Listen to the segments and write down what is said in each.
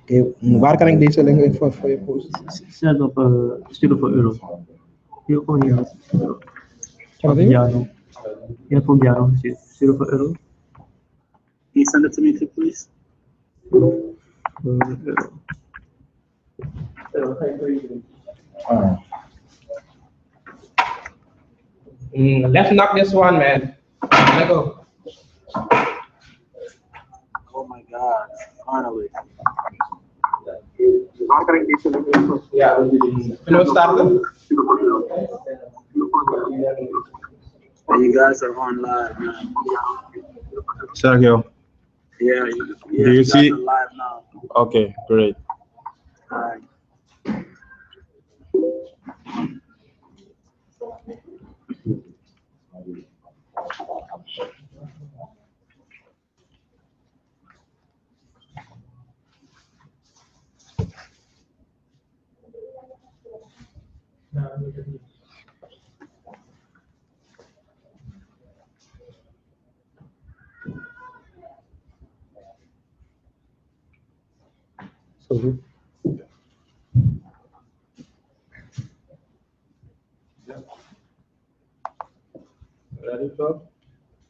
Okay, waar kan ik deze link in voor je posten? Zet op sturen voor euro. Heel gewoon hier. Euro. Kan dat Piano. Ja, voor piano. Sturen voor euro. Can you send it to me too, please? Euro. Let's knock this one, man. Let go. Oh my God! Finally. Waar kan ik deze link in voor? Ja, kunnen we starten? Hey, you guys are on live, man. Sergio, Yeah, Do you guys see- are live now. okay, great. Alright. Zo goed. Ready, bro?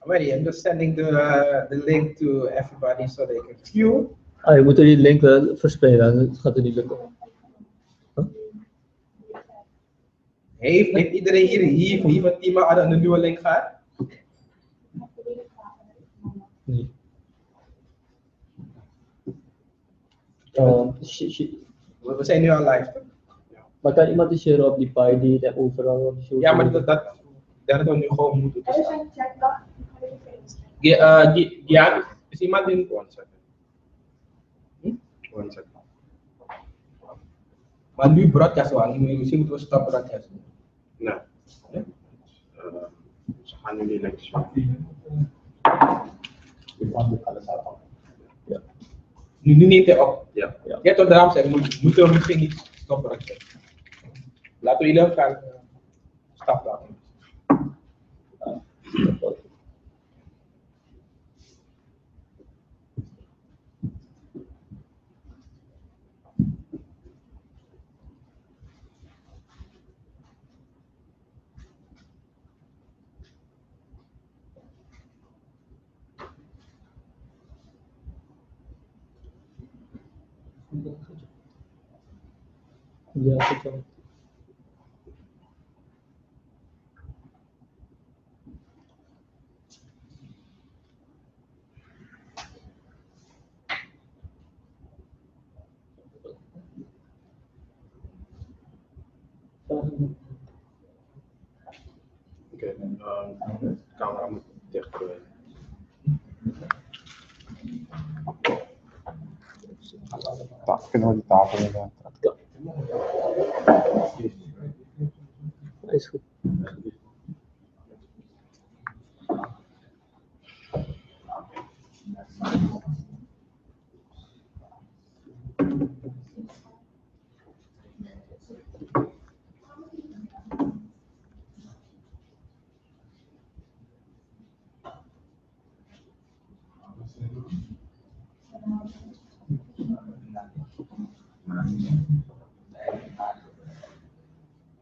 I'm ready. I'm just sending the link to everybody so they can view. Ah, je moet die link verspreiden, het gaat er niet lukken. Heeft iedereen hier van team aan de nieuwe link gaat? Nee. We zijn nu al live, toch? Maar kan iemand die share op die pie die er overal op show? Ja, maar dat hadden we nu gewoon moeten doen. Er is een chatbox. Ja, is iemand in? One second. One second. Maar nu broadcast wel, misschien moeten we stoppen broadcast. Nee. Ze gaan nu niet lekker show. Nu neemt hij op. Ja. Je hebt toch daarom zeggen, moeten we misschien niet stoppen broadcast. Laten we jullie gaan stap laten. Ja, goed zo. Oké, camera moet dichter. Kunnen we die tafel inderdaad? Is goed.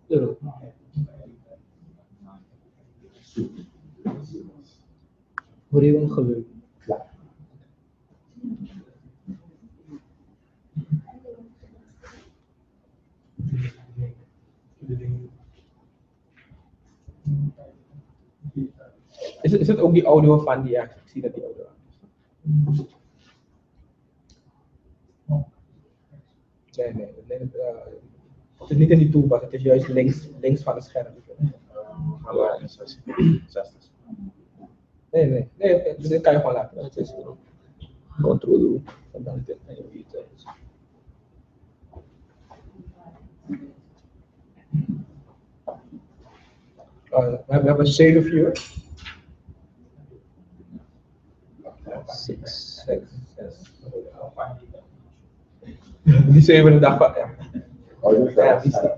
Euro. Hoor je een geluid? Is het ook die audio van die, ja, ik zie dat die audio aan is. Nee, het is niet in die toolbar, het is juist links van het scherm. Maar 60. Nee, dit kan je gewoon laten. Het is controle van dan dit en je weet het. We hebben 7 viewers. 6. Die 7 dag van, ja. Ja, die staat.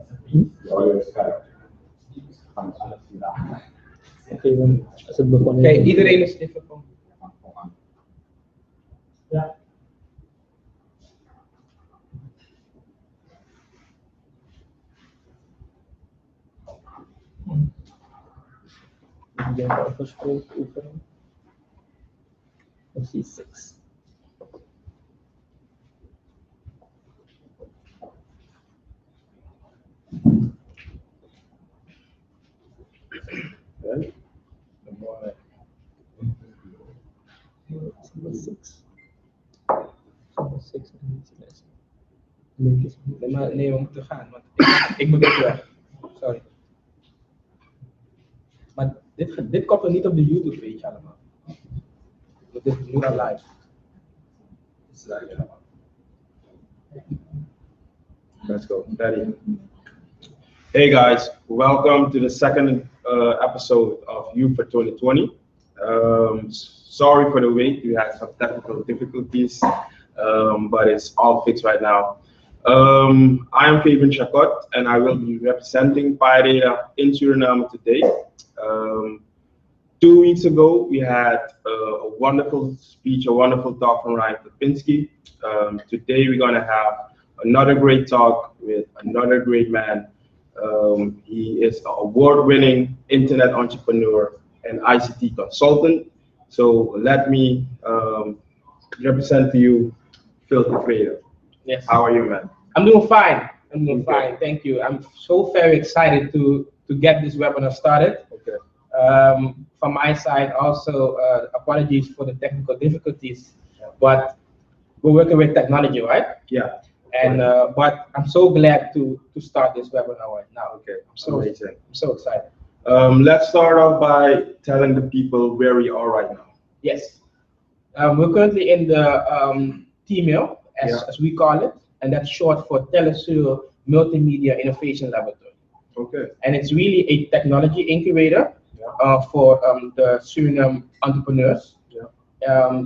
Oké, dan is het begonnen. Kijk, iedereen is even van. Ik denk afgesproken oefening. Optie 6. Right? Number 6. Number 6 Nee, we moeten gaan, want ik moet ook weg. Sorry. Maar dit komt er niet op de YouTube page allemaal. Dit moet dan live. Dit is live allemaal. Let's go. Ready. Hey guys, welcome to the second episode of You for 2020. Sorry for the wait, we had some technical difficulties, but it's all fixed right now. I am Fabian Chacot, and I will be representing PyData in Suriname today. 2 weeks ago, we had a wonderful speech, a wonderful talk from Ryan Lipinski. Today, we're going to have another great talk with another great man. He is an award-winning internet entrepreneur and ICT consultant. So let me represent to you Phil Freire. Yes. How are you, man? I'm doing fine. I'm doing fine. Thank you. I'm so very excited to get this webinar started. Okay. From my side, also apologies for the technical difficulties, but we're working with technology, right? Yeah. And but I'm so glad to start this webinar right now. Okay. I'm so excited. Let's start off by telling the people where we are right now. Yes. We're currently in the TMIL, as we call it, and that's short for Telesur Multimedia Innovation Laboratory. Okay. And it's really a technology incubator for the Suriname entrepreneurs.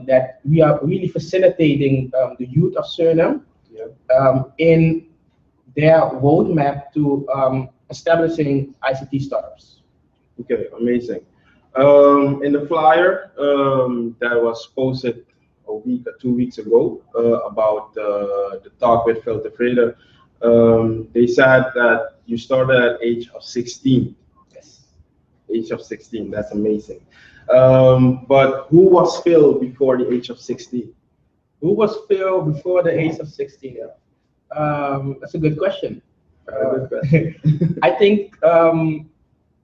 That we are really facilitating the youth of Suriname in their roadmap to establishing ICT startups. Okay, amazing. In the flyer that was posted a week or 2 weeks ago about the talk with Phil Freire, they said that you started at age of 16. Yes. Age of 16, that's amazing. But who was Phil before the age of 16? Who was Phil before the age of 16? That's a good question. I think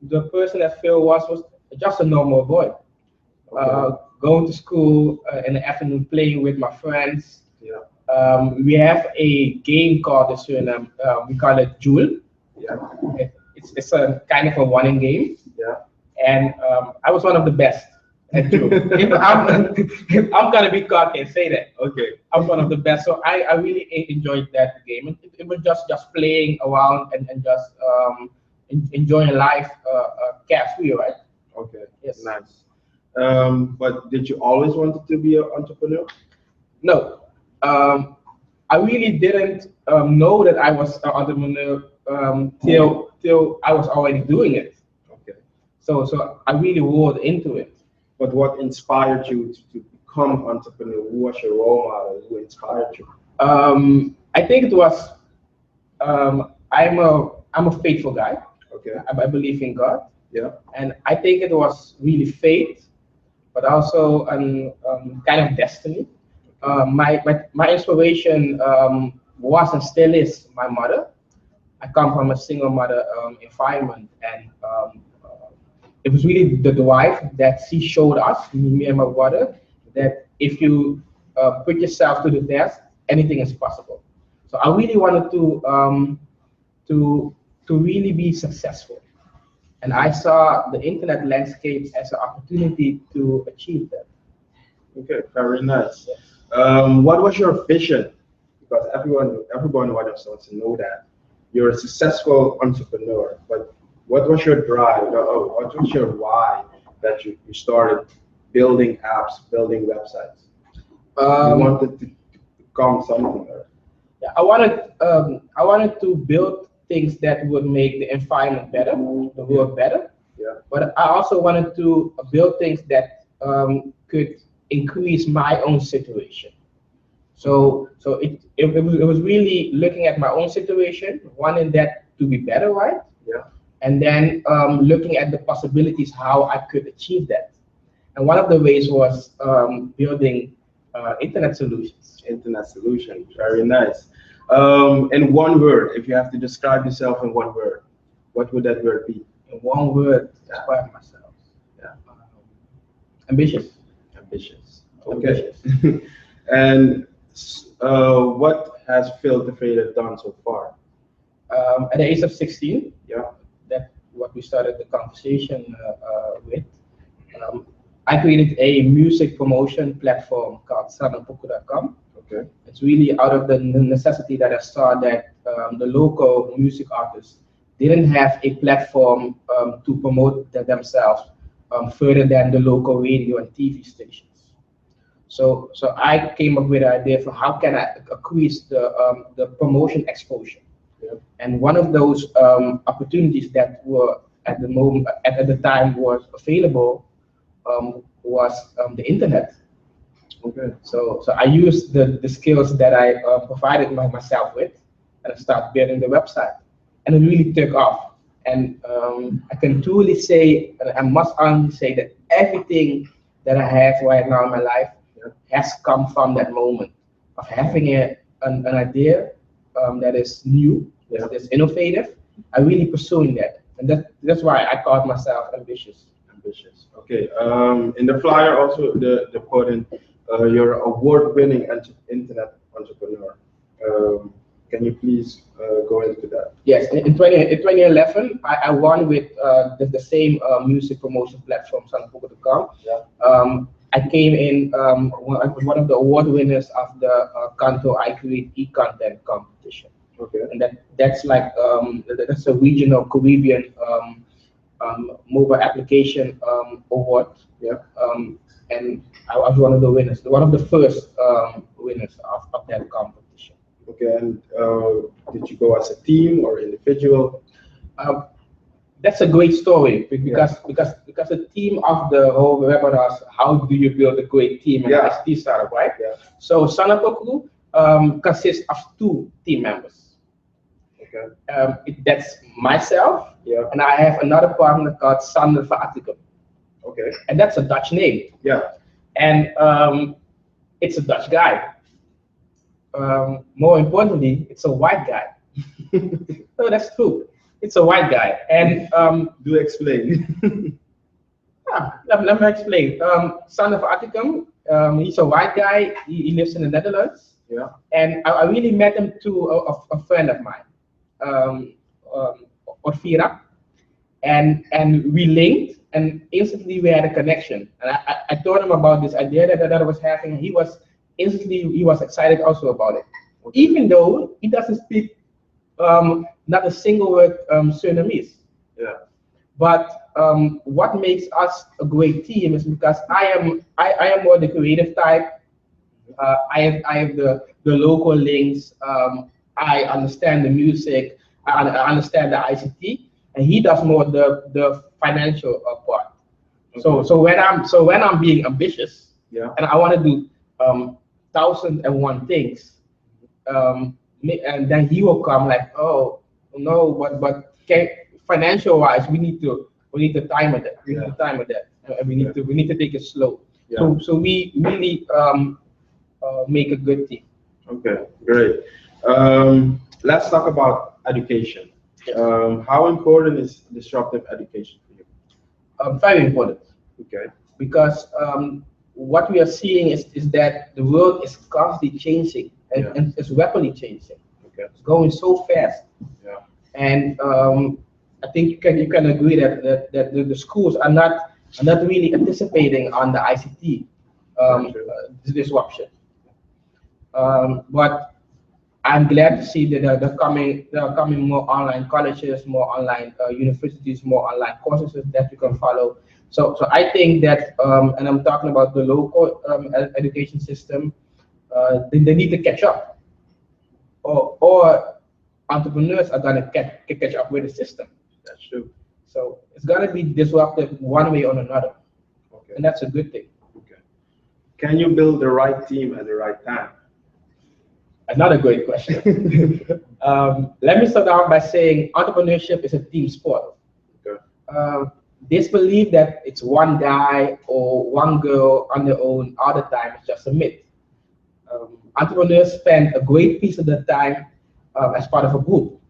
the person that Phil was just a normal boy. Going to school in the afternoon, playing with my friends. We have a game called the Suriname, we call it Joule. It's a kind of a running game. And I was one of the best at Joule. if I'm gonna be cocky and say that. Okay. I'm one of the best. So I really enjoyed that game. It was just playing around and just enjoying life carefree, right? Okay. Yes. Nice. But did you always wanted to be an entrepreneur? No. I really didn't know that I was an entrepreneur till I was already doing it. Okay. So I really rolled into it. But what inspired you to become an entrepreneur? Who was your role model? Who inspired you? I think it was I'm a faithful guy. Okay. I believe in God. Yeah. And I think it was really faith, but also kind of destiny. My inspiration was and still is my mother. I come from a single mother environment, and it was really the drive that she showed us, me and my brother, that if you put yourself to the test, anything is possible. So I really wanted to really be successful. And I saw the internet landscape as an opportunity to achieve that. Okay, very nice. What was your vision? Because everyone wants to know that you're a successful entrepreneur. But what was your drive? What was your why that you started building apps, building websites? You wanted to become something. Yeah, I wanted to build things that would make the environment better, the world better. Yeah. But I also wanted to build things that could increase my own situation. So it was really looking at my own situation, wanting that to be better, right? Yeah. and then looking at the possibilities how I could achieve that. And one of the ways was building internet solutions. Internet solution, very nice. In one word, if you have to describe yourself in one word, what would that word be? In one word, describe myself. Yeah. Ambitious. Ambitious. Okay. And what has Phil the Fader done so far? At the age of 16, Yeah. that's what we started the conversation with. I created a music promotion platform called Sanapoku.com. Okay. It's really out of the necessity that I saw that the local music artists didn't have a platform to promote themselves further than the local radio and TV stations. So I came up with an idea for how can I increase the promotion exposure. Yeah. And one of those opportunities that were at the time was available was the internet. Okay. So I used the skills that I provided myself with, and I started building the website, and it really took off. And I can truly say, and I must honestly say that everything that I have right now in my life has come from that moment of having an idea that is new, that is innovative. I really pursuing that, and that's why I called myself ambitious. Ambitious. Okay. In the flyer also the quote you're award-winning internet entrepreneur. Can you please go into that? Yes, in 2011, I won with the same music promotion platform, Sanapoku.com. Yeah. I came in one of the award winners of the Kanto I Create e-content competition. Okay. And that's like that's a regional Caribbean mobile application award. Yeah. And I was one of the winners, one of the first winners of that competition. Okay. And did you go as a team or individual? That's a great story because the theme of the whole webinar is how do you build a great team in ICT startup, right? Yeah. So Sanapoku consists of 2 team members. Okay. That's myself, Yeah. and I have another partner called Sander van Atticum. Okay. And that's a Dutch name. Yeah. And it's a Dutch guy. More importantly, it's a white guy. So that's true. It's a white guy. And Do explain. let me explain. Sander van Atticum, he's a white guy. He lives in the Netherlands. Yeah. And I really met him through a friend of mine, Orfira. And we linked, and instantly we had a connection. And I told him about this idea that I was having, and he was excited also about it. Okay. Even though he doesn't speak not a single word Surinamese. Yeah. But what makes us a great team is because I am more the creative type. I have the local links. I understand the music. I understand the ICT, and he does more the financial part. Okay. So when I'm being ambitious, Yeah. and I want to do 1,001 things, and then he will come like, oh no, but financial wise, we need to time it. We need to time it, and we need to take it slow. Yeah. So we really make a good team. Okay, great. Let's talk about education. How important is disruptive education for you? Very important, Okay. because what we are seeing is that the world is constantly changing and it's rapidly changing. Okay. It's going so fast. Yeah. And I think you can agree that the schools are not really anticipating on the ICT disruption. But I'm glad to see that there are coming more online colleges, more online universities, more online courses that you can follow. So I think that, and I'm talking about the local education system, they need to catch up, or entrepreneurs are gonna catch up with the system. That's true. So it's gonna be disruptive one way or another, Okay. and that's a good thing. Okay. Can you build the right team at the right time? Another great question. Let me start out by saying entrepreneurship is a team sport. This belief that it's one guy or one girl on their own all the time is just a myth. Entrepreneurs spend a great piece of their time as part of a group.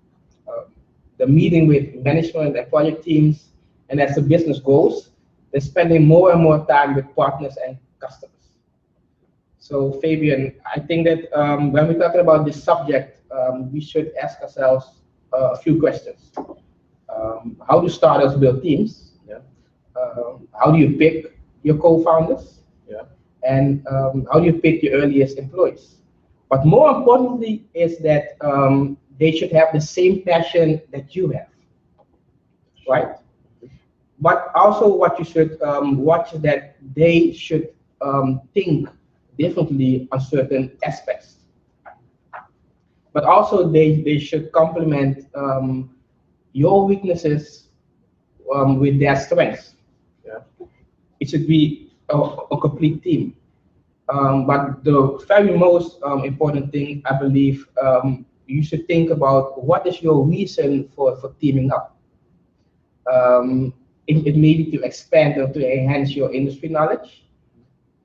The meeting with management and project teams, and as the business goes, they're spending more and more time with partners and customers. So Fabian, I think that when we're talking about this subject, we should ask ourselves a few questions. How do startups build teams? Yeah. How do you pick your co-founders? Yeah. And how do you pick your earliest employees? But more importantly is that they should have the same passion that you have, right? But also what you should watch is that they should think differently on certain aspects. But also they should complement your weaknesses with their strengths. Yeah. It should be a complete team. But the very most important thing, I believe, you should think about what is your reason for teaming up. It may be to expand or to enhance your industry knowledge,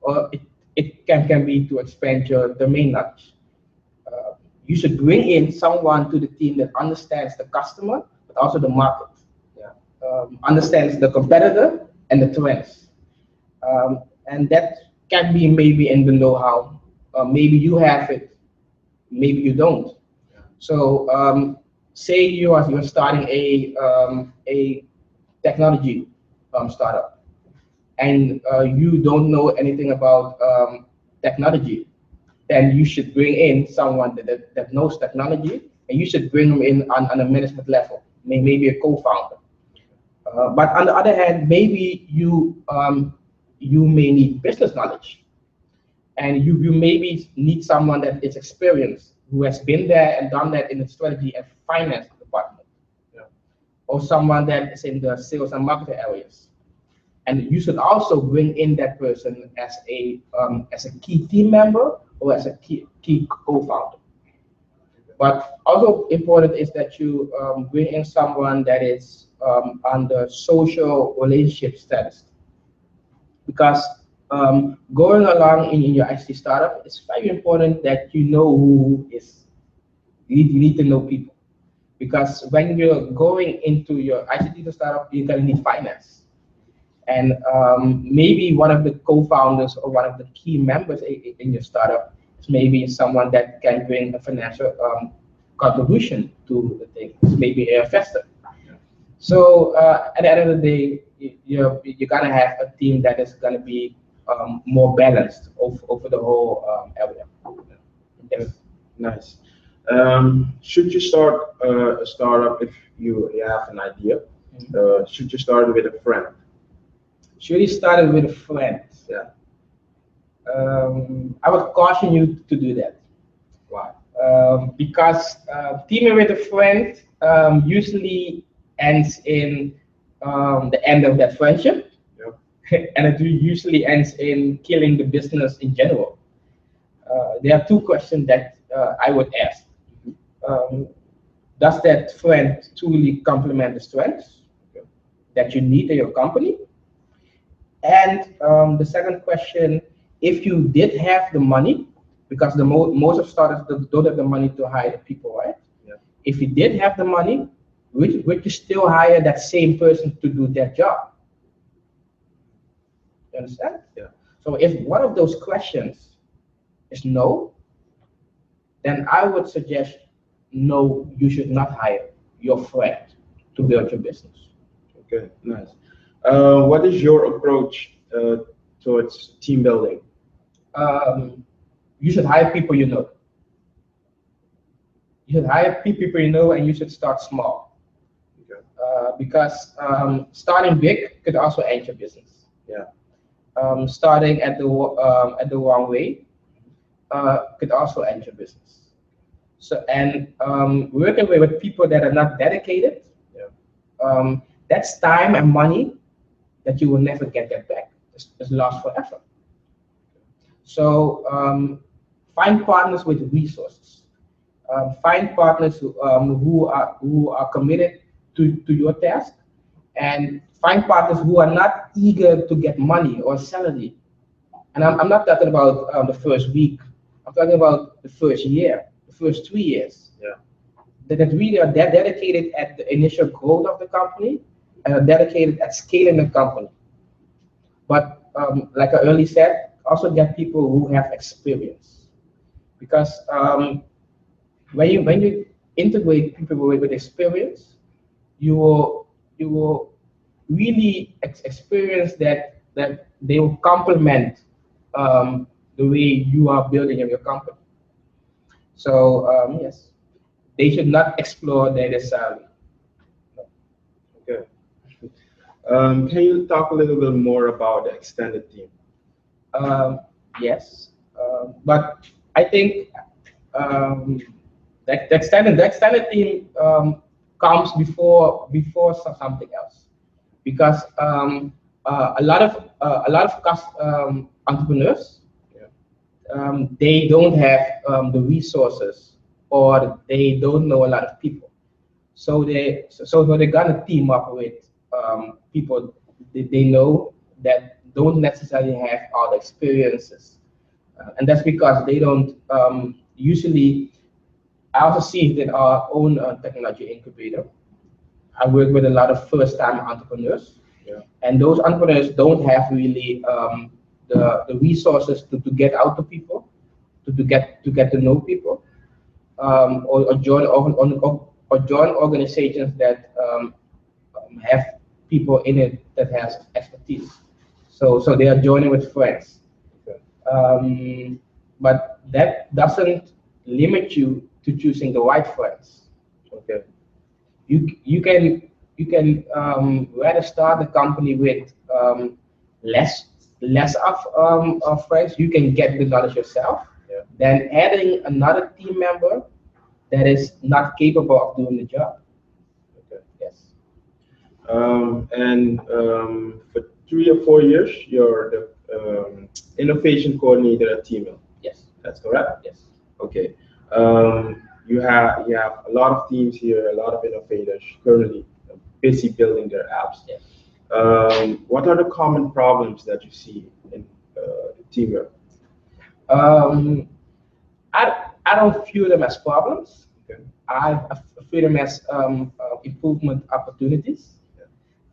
or it can be to expand your domain knowledge. You should bring in someone to the team that understands the customer, but also the market, understands the competitor and the trends. And that can be maybe in the know-how. Maybe you have it, maybe you don't. So say you're starting a technology startup, and you don't know anything about technology, then you should bring in someone that knows technology, and you should bring them in on a management level, maybe a co-founder. But on the other hand, maybe you may need business knowledge, and you maybe need someone that is experienced, who has been there and done that in the strategy and finance department, or someone that is in the sales and marketing areas. And you should also bring in that person as a key team member or as a key co-founder. But also important is that you bring in someone that is on the social relationship status. Because going along in your ICT startup, it's very important that you know who is. You need to know people. Because when you're going into your ICT startup, you're going to need finance. And maybe one of the co-founders or one of the key members in your startup is maybe someone that can bring a financial contribution to the thing. It's maybe an investor. So at the end of the day, you're gonna have a team that is gonna be more balanced over the whole area. Yes. Nice. Should you start a startup if you have an idea? Should you start with a friend? Should you start with a friend? Yeah. I would caution you to do that. Why? Because teaming with a friend usually ends in the end of that friendship, and it usually ends in killing the business in general. There are two questions that I would ask. Does that friend truly complement the strengths that you need in your company? And the second question, if you did have the money, because most of startups don't have the money to hire people, right? Yeah. If you did have the money, would you still hire that same person to do that job? You understand? Yeah. So if one of those questions is no, then I would suggest no, you should not hire your friend to build your business. Okay, nice. What is your approach towards team building? You should hire people you know. You should hire people you know, and you should start small. Okay. Because starting big could also end your business. Yeah. Starting at the wrong way could also end your business. So working with people that are not dedicated, that's time and money that you will never get that back. It's lost forever. So find partners with resources. Find partners who are committed to your task, and find partners who are not eager to get money or salary. And I'm not talking about the first week. I'm talking about the first year, the first 2 years. Yeah. That really are dedicated at the initial growth of the company and are dedicated at scaling the company. But like I earlier said, also get people who have experience, because when you integrate people with experience, you will really experience that they will complement the way you are building your company. So yes, they should not explore their salary. Okay. Can you talk a little bit more about the extended team? Yes, but I think the extended team comes before something else, because a lot of entrepreneurs, they don't have the resources, or they don't know a lot of people. So they're gonna team up with people they know that don't necessarily have all the experiences, and that's because they don't usually. I also see it in our own technology incubator. I work with a lot of first-time entrepreneurs, Yeah. and those entrepreneurs don't have really the resources to get out to people, to get to know people, or join organizations that have people in it that has expertise. So they are joining with friends. Okay. But that doesn't limit you to choosing the right friends. Okay. You can rather start a company with less of friends. You can get the knowledge yourself. Yeah. Than adding another team member that is not capable of doing the job. Okay. Yes. And for 3 or 4 years, you're the innovation coordinator at Teamel. Yes. That's correct? Yes. Okay. You have a lot of teams here, a lot of innovators currently busy building their apps. Yes. What are the common problems that you see in Teamel? I don't view them as problems. Okay. I view them as improvement opportunities.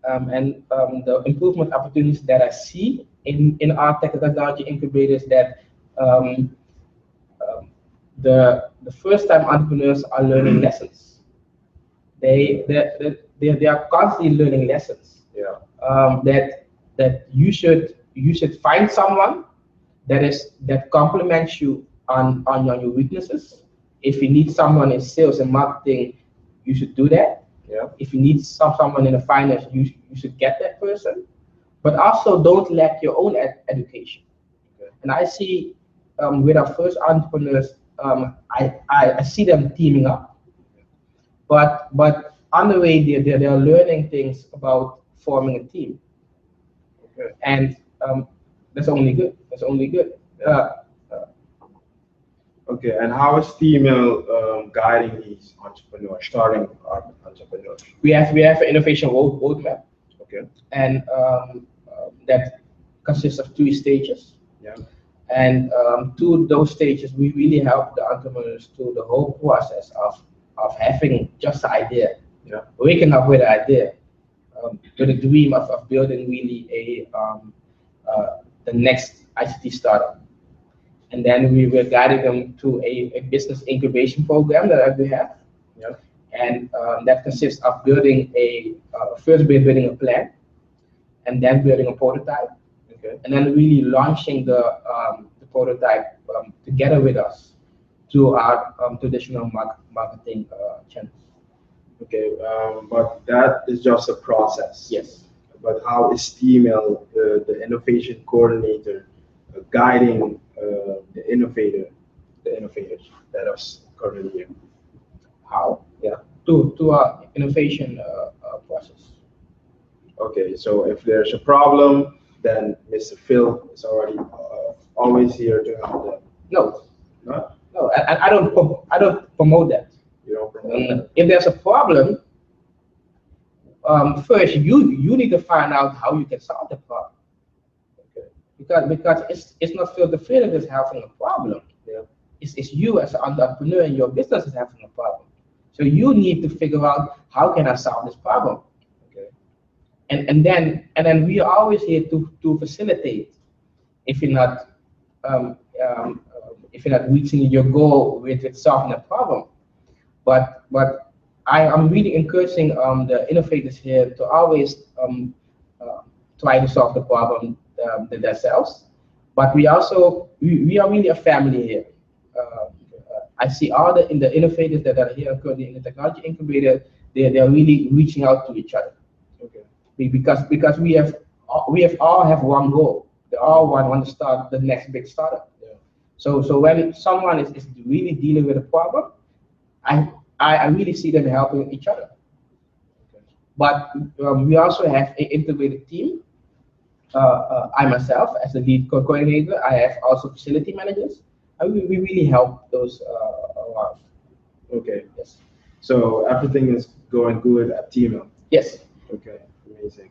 And the improvement opportunities that I see in our technology incubators, that the first time entrepreneurs are learning lessons. They are constantly learning lessons. Yeah. That you should find someone that complements you on your weaknesses. If you need someone in sales and marketing, you should do that. Yeah. If you need someone in the finance, you should get that person. But also don't lack your own education. Okay. And I see with our first entrepreneurs, I see them teaming up. But on the way, they're learning things about forming a team. Okay. And that's only good. That's only good. Okay. And how is Teamel guiding these entrepreneurs, starting entrepreneurs? We have an innovation roadmap, Okay. and that consists of 3 stages. Yeah. And to those stages, we really help the entrepreneurs through the whole process of having just the idea, Yeah. waking up with an idea, with a dream of building really the next ICT startup. And then we were guiding them to a business incubation program that we have. Yeah. And that consists of building first building a plan, and then building a prototype, Okay. and then really launching the prototype together with us through our traditional marketing channels. Okay. But that is just a process. Yes. But how is Teamel, the innovation coordinator, guiding the innovators that are currently here? How? Yeah. To our innovation process. Okay, so if there's a problem, then Mr. Phil is already always here to help them. No, No? no, I don't promote that. You don't promote that? If there's a problem, first you need to find out how you can solve the problem. Okay. Because it's not Phil the Freeland that's having a problem. Yeah. It's you as an entrepreneur and your business is having a problem. So you need to figure out how can I solve this problem. Okay. And then we are always here to facilitate if you're not reaching your goal with solving a problem. But I am really encouraging the innovators here to always try to solve the problem themselves. But we also we are really a family here. I see all the innovators that are here currently in the technology incubator. They're really reaching out to each other. Okay. Because we all have one goal. They all want to start the next big startup. Yeah. So when someone is really dealing with a problem, I really see them helping each other. Okay. But we also have an integrated team. I myself, as the lead coordinator, I have also facility managers. And we really help those around. Okay. Yes. So everything is going good at Timo. Yes. Okay. Amazing.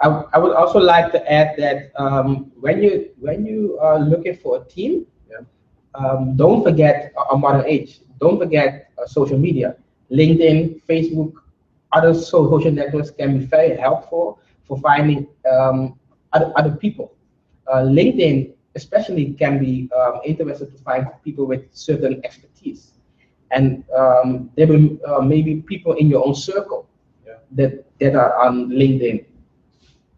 I would also like to add that when you are looking for a team, Yeah. Don't forget a modern age. Don't forget social media, LinkedIn, Facebook, other social networks can be very helpful for finding other people. LinkedIn especially can be interested to find people with certain expertise, and there will maybe people in your own circle that are on LinkedIn.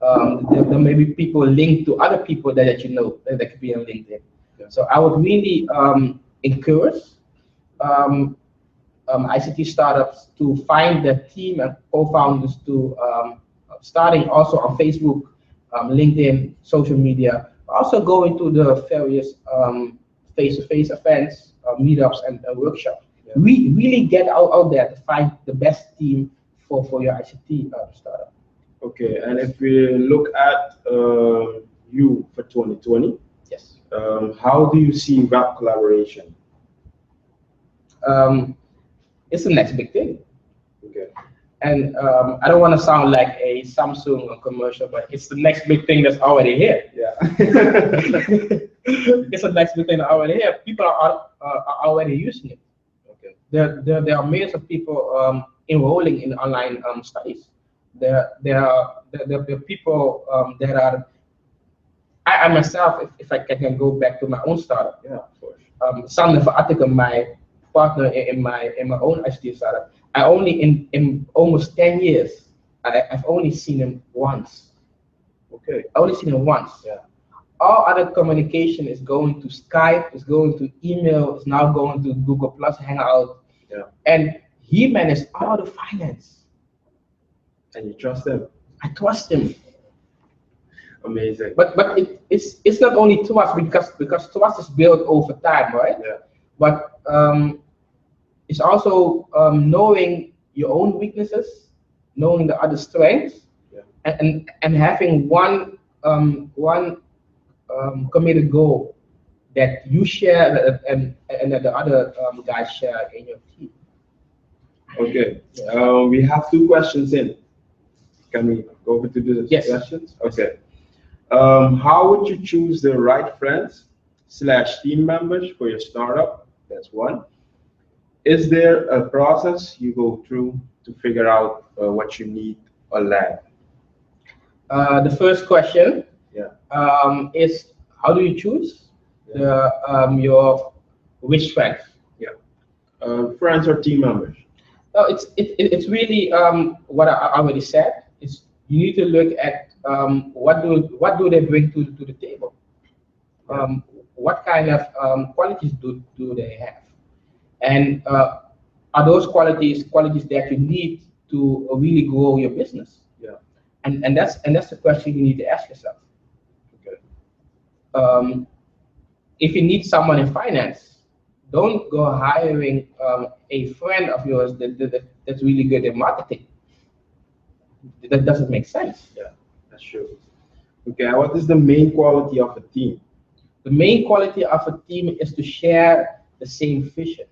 There may be people linked to other people that you know that could be on LinkedIn. Yeah. So I would really encourage ICT startups to find their team and co-founders to starting also on Facebook, LinkedIn, social media. Also go into the various face-to-face events, meetups, and workshops. Yeah. We really get out there to find the best team for your ICT startup. Okay. And if we look at you for 2020, Yes. how do you see web collaboration? It's the next big thing. Okay. And I don't want to sound like a Samsung commercial, but it's the next big thing that's already here. Yeah. It's the next big thing that's already here. People are already using it. Okay. There are millions of people enrolling in online studies. There are people that are. I myself, if I can go back to my own startup, Yeah, of course. Sander Attica, my partner in my own ICT startup, I only in almost 10 years, I've only seen him once. Okay. I only seen him once. Yeah. All other communication is going to Skype, is going to email, is now going to Google Plus Hangout. Yeah. And he managed all the finance. And you trust them? I trust him. Amazing. But it's not only trust because trust is built over time, right? Yeah. But it's also knowing your own weaknesses, knowing the other strengths, Yeah. and having one committed goal that you share and that the other guys share in your team. Okay. We have 2 questions in. Can we go over to the Yes. questions? Okay. How would you choose the right friends / team members for your startup? That's one. Is there a process you go through to figure out what you need or lack? The first question is how do you choose your which friends? Yeah. Friends or team members? No, it's really what I already said. Is you need to look at what do they bring to the table. What kind of qualities do they have, and are those qualities that you need to really grow your business? Yeah. And that's the question you need to ask yourself. Okay. If you need someone in finance, don't go hiring a friend of yours that's really good at marketing. That doesn't make sense. Yeah, that's true. Okay, and what is the main quality of a team? The main quality of a team is to share the same vision.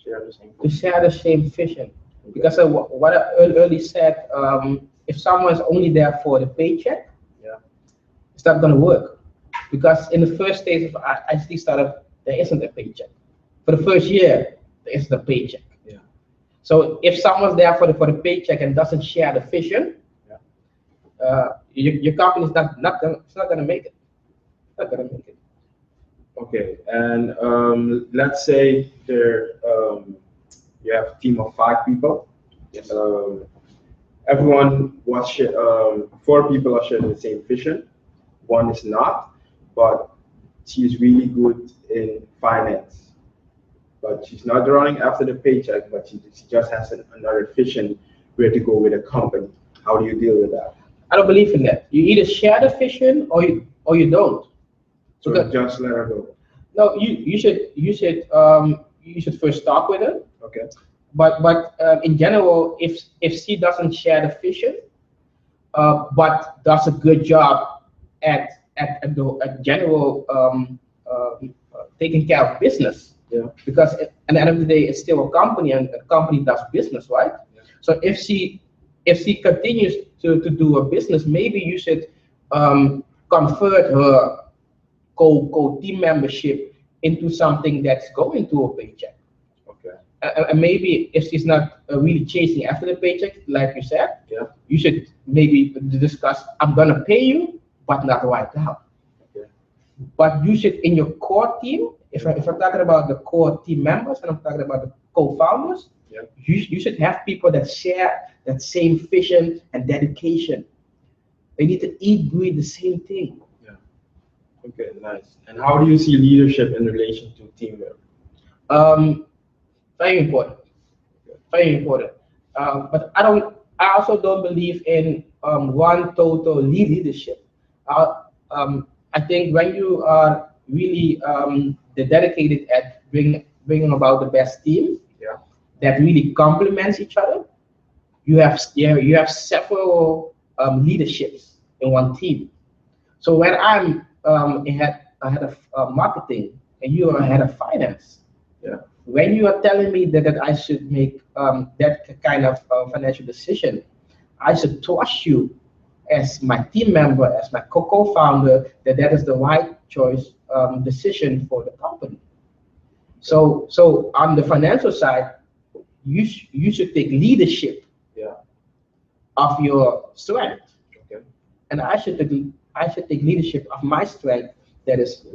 Share the same. To share the same vision. Because of what I earlier said, if someone's only there for the paycheck, Yeah. it's not going to work. Because in the first stage of ICT startup, there isn't a paycheck. For the first year, there isn't a paycheck. Yeah. So if someone's there for the paycheck and doesn't share the vision, your company is not gonna make it. Not gonna make it. Okay, and let's say you have a team of 5 people. Yes. Everyone was 4 people are sharing the same vision. 1 is not, but she's really good in finance. But she's not running after the paycheck, but she just has another vision where to go with a company. How do you deal with that? I don't believe in that. You either share the vision or you don't. So Okay. just let her go. No, you should first talk with her. Okay. But in general, if she doesn't share the vision, but does a good job at the general taking care of business, Yeah. because at the end of the day, it's still a company, and a company does business, right? Yeah. So if she continues to do a business, maybe you should convert her co-team membership into something that's going to a paycheck. Okay. And maybe if she's not really chasing after the paycheck, like you said, Yeah. you should maybe discuss, I'm gonna pay you, but not right now. Okay. But you should, in your core team, if I'm talking about the core team members and I'm talking about the co-founders, Yeah. you should have people that share that same vision and dedication. They need to eat, breathe the same thing. Okay, nice. And how do you see leadership in relation to teamwork? Very important. Very important. But I also don't believe in one total leadership. I think when you are really dedicated at bringing about the best team, Yeah. that really complements each other, you have several leaderships in one team. So when I'm head of marketing and you are head of finance, Yeah. when you are telling me that I should make that kind of financial decision, I should trust you as my team member, as my co-founder, that is the right choice decision for the company. So on the financial side, you should take leadership Yeah. of your strength, Okay. and I should take leadership of my strength, that is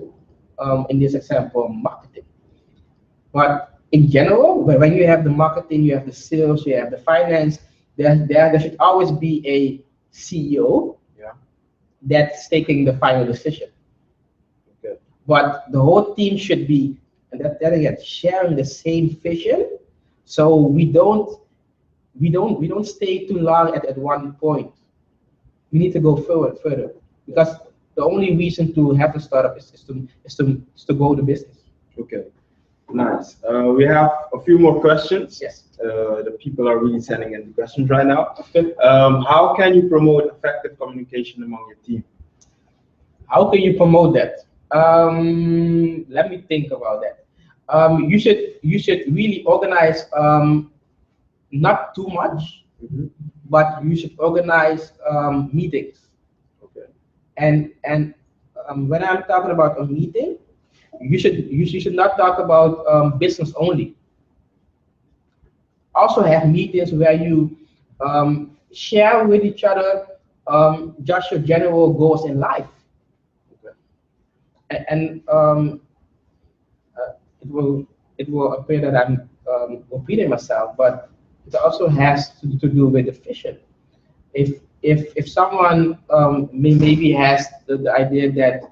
in this example marketing. But in general, when you have the marketing, you have the sales, you have the finance, there should always be a CEO Yeah. that's taking the final decision. Okay. But the whole team should be, and that again, sharing the same vision, so we don't stay too long at one point. We need to go further, because the only reason to have a startup is to grow the business. Okay. Nice. We have a few more questions. Yes. The people are really sending in the questions right now. Okay. How can you promote effective communication among your team? How can you promote that? Let me think about that. You should really organize, not too much, but you should organize meetings. Okay. And when I'm talking about a meeting, you should not talk about business only. Also have meetings where you share with each other just your general goals in life. Okay. And it will appear that I'm repeating myself, but it also has to do with the vision. If someone maybe has the idea that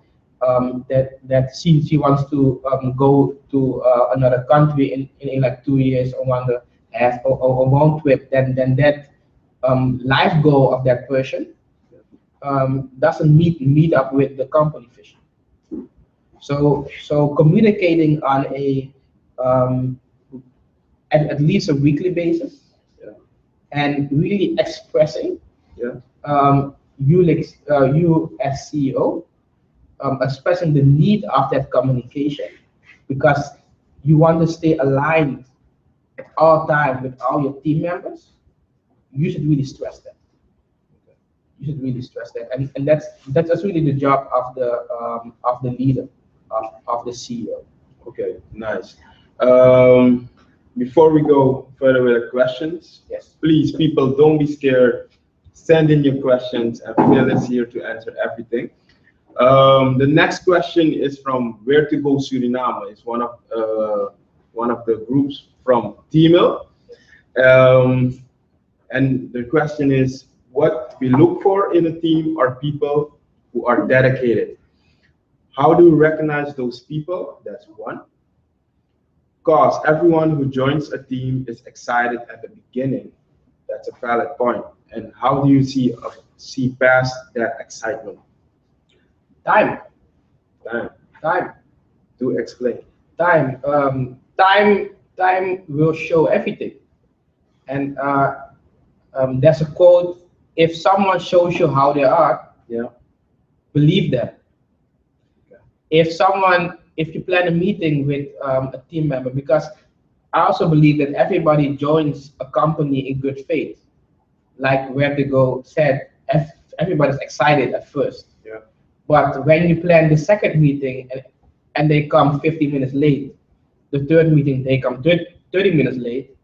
she wants to go to another country in like 2 years, or want to have a long trip, then that life goal of that person doesn't meet up with the company vision. So communicating on a at least a weekly basis, Yeah. and really expressing Yeah. you as CEO, expressing the need of that communication, because you want to stay aligned at all times with all your team members, you should really stress that. You should really stress that, and that's really the job of the leader, of the CEO. Okay, nice. Before we go further with the questions, Yes. please, people, don't be scared. Send in your questions, and Phil is here to answer everything. The next question is from Where to Go Suriname. It's one of the groups from Teamil. And the question is, what we look for in a team are people who are dedicated. How do you recognize those people? That's one. Because everyone who joins a team is excited at the beginning. That's a valid point. And how do you see past that excitement? Time. To explain. Time will show everything. And there's a quote: if someone shows you how they are, Yeah. believe them. If you plan a meeting with a team member, because I also believe that everybody joins a company in good faith. Like Where to Go said, everybody's excited at first. Yeah. But when you plan the second meeting and they come 50 minutes late, the third meeting they come 30 minutes late,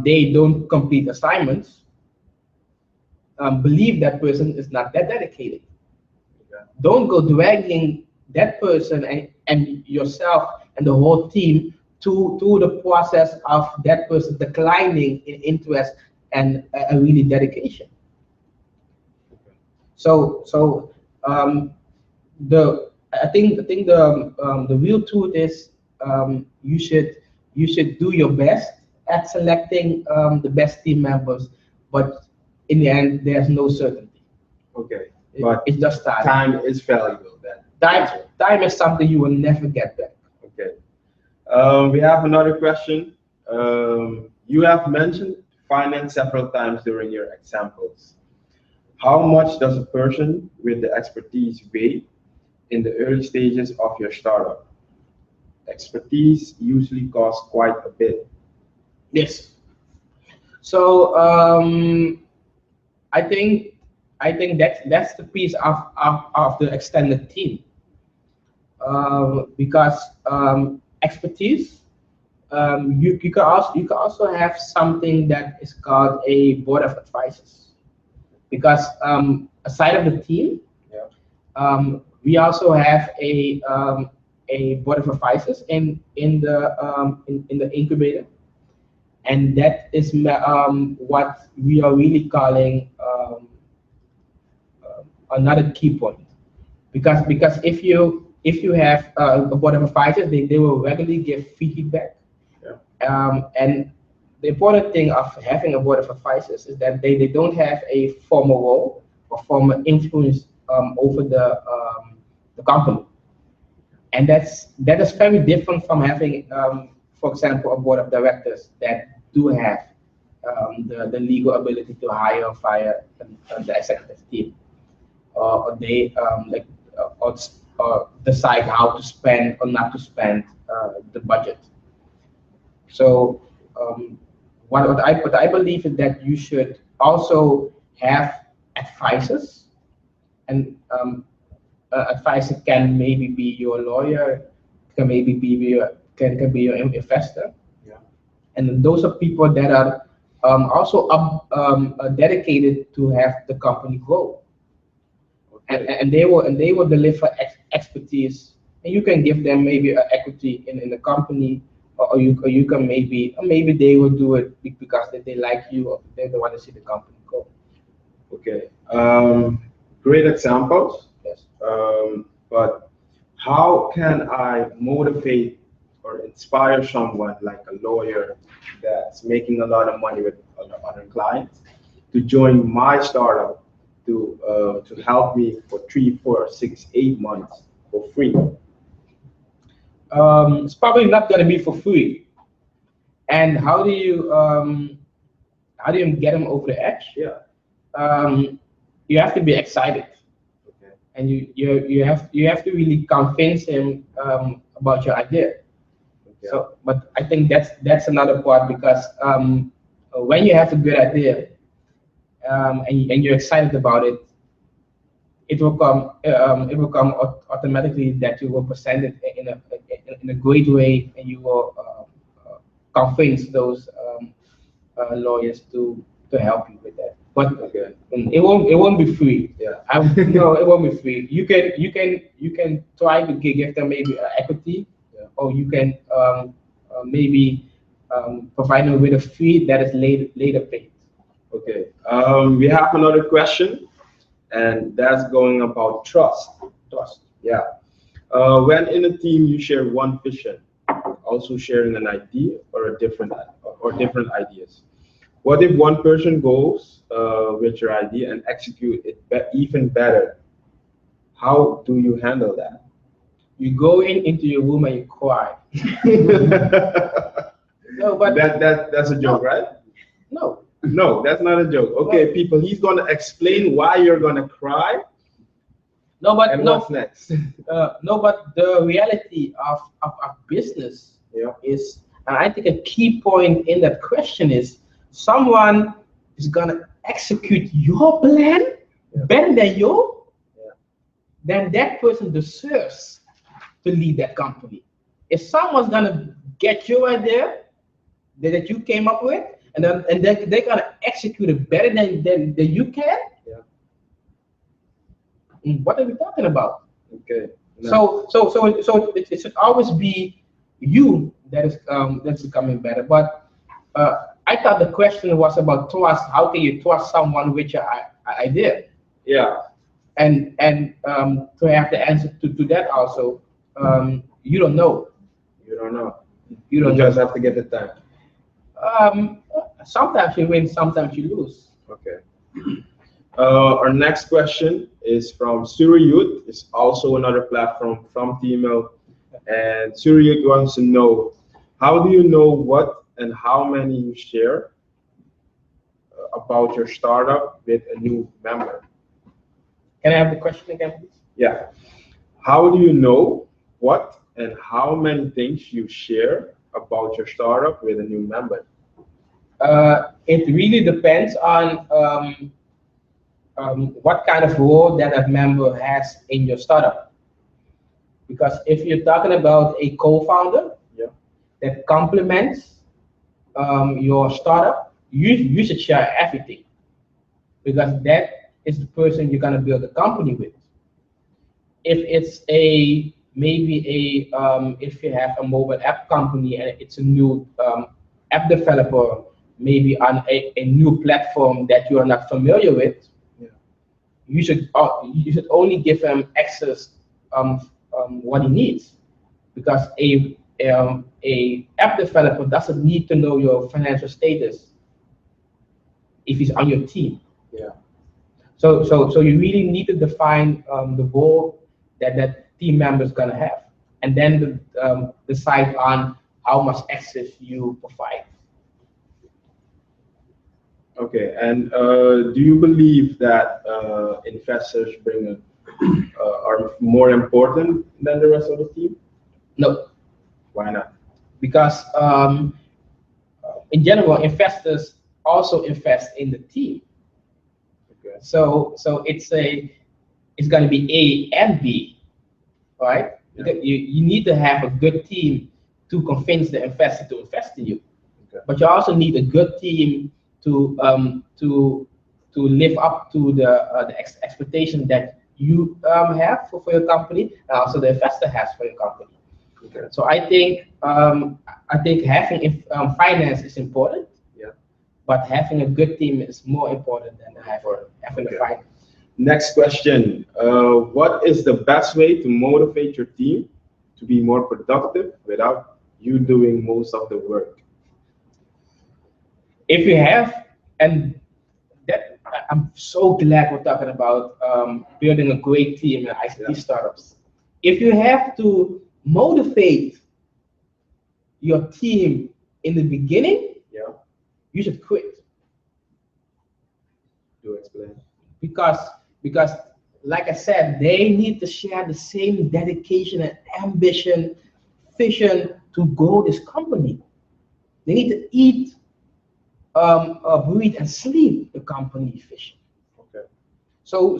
they don't complete assignments, believe that person is not that dedicated. Yeah. Don't go dragging that person and yourself and the whole team to the process of that person declining in interest and a really dedication. So I think the real truth is you should do your best at selecting the best team members, but in the end there's no certainty. Okay. But It's just time. time is valuable then. Time is something you will never get back. Okay. We have another question. You have mentioned finance several times during your examples. How much does a person with the expertise weigh in the early stages of your startup? Expertise usually costs quite a bit. Yes. So I think that's the piece of the extended team, because expertise. You can also have something that is called a board of advisors, because aside of the team, we also have a board of advisors in the incubator, and that is what we are really calling another key point, because if you have a board of advisors, they will regularly give feedback. And the important thing of having a board of advisors is that they don't have a formal role or formal influence over the company, and that is very different from having, for example, a board of directors that do have the legal ability to hire or fire the executive team, or they or decide how to spend or not to spend the budget. So what I believe is that you should also have advisors, and advisor can maybe be your lawyer, can maybe be can be your investor, and those are people that are also dedicated to have the company grow, and they will deliver expertise, and you can give them maybe equity in the company. Or you can maybe they will do it because they like you, or they want to see the company go. Okay. Great examples. Yes. But how can I motivate or inspire someone like a lawyer that's making a lot of money with other clients to join my startup to help me for 3, 4, 6, 8 months for free? It's probably not going to be for free. And how do you get them over the edge? Yeah. You have to be excited, Okay. and you have to really convince him about your idea. So, but I think that's another part because when you have a good idea and you're excited about it, it will come automatically that you will present it in a great way, and you will convince those lawyers to help you with that. But Okay. it won't be free. Yeah. No, it won't be free. You can try to give them maybe equity, Yeah. or you can maybe provide them with a fee that is later paid. Okay. We have another question, and that's going about trust. Trust. Yeah. When in a team you share one vision, also sharing an idea or different ideas. What if one person goes with your idea and execute it even better? How do you handle that? You go into your room and you cry. No, but that's a joke, right? no. No, that's not a joke. Okay, people, he's gonna explain why you're gonna cry No, but and no, what's next. no, but the reality of business Yeah. is, and I think a key point in that question is, someone is gonna execute your plan better than you, Yeah. then that person deserves to lead that company. If someone's gonna get your idea that you came up with, and they're gonna execute it better than you can, Yeah. what are we talking about? Okay. No. So it should always be you that's becoming better. But I thought the question was about trust. How can you trust someone with your idea? Yeah. And to have the answer to that also, you don't know. You don't know. You don't just know. have to get the time. Sometimes you win, sometimes you lose. Okay. Our next question is from Suriyut. It's also another platform from Tml. And Suriyut wants to know, how do you know what and how many you share about your startup with a new member? Can I have the question again, please? Yeah. How do you know what and how many things you share about your startup with a new member? It really depends on what kind of role that a member has in your startup. Because if you're talking about a co-founder Yeah. that complements your startup, you should share everything, because that is the person you're gonna build a company with. If it's if you have a mobile app company and it's a new app developer, maybe on a new platform that you are not familiar with, Yeah. you should only give him access what he needs, because a app developer doesn't need to know your financial status if he's on your team. Yeah. So you really need to define the role that team member is gonna have, and then decide on how much access you provide. Okay. And do you believe that investors are more important than the rest of the team? No, Why not? because in general, investors also invest in the team. Okay. So it's going to be A and B, right? Yeah. You need to have a good team to convince the investor to invest in you. Okay. But you also need a good team to live up to the expectation that you have for your company, and also the investor has for your company. Okay. So I think having finance is important. Yeah. But having a good team is more important than having Okay. a finance. Next question. What is the best way to motivate your team to be more productive without you doing most of the work? If you have, and that I'm so glad we're talking about building a great team in ICT startups. If you have to motivate your team in the beginning, Yeah. you should quit, Do explain. because like I said, they need to share the same dedication and ambition, vision to grow this company. They need to eat, breathe, and sleep the company efficient. Okay. So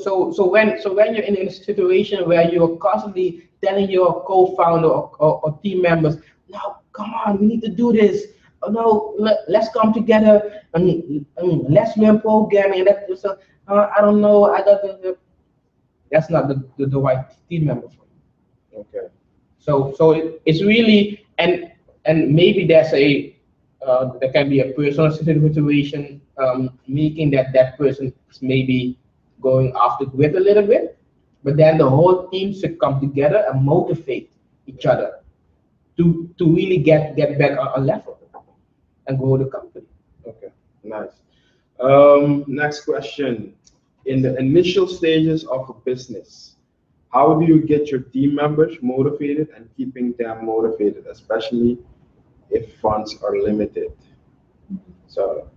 when you're in a situation where you're constantly telling your co-founder or team members, now come on, we need to do this. Oh, no, let's come together and let's learn programming. And that, so, I don't know. That's not the right team member for you. Okay. So it's really and maybe there can be a personal situation making that person is maybe going off the grid a little bit, but then the whole team should come together and motivate each other to really get back on a level and grow the company. Okay, nice. Next question. In the initial stages of a business, how do you get your team members motivated and keeping them motivated, especially if funds are limited? So,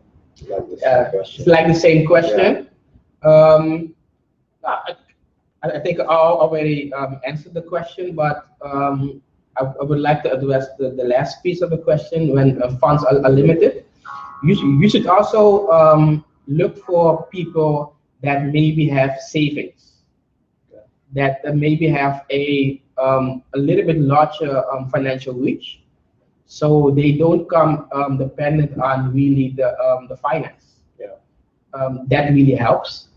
like the same question. It's like the same question. I think I already answered the question, but I would like to address the last piece of the question. When funds are limited, you should also look for people that maybe have savings, that maybe have a little bit larger financial reach, so they don't come dependent on really the finance. Yeah. That really helps.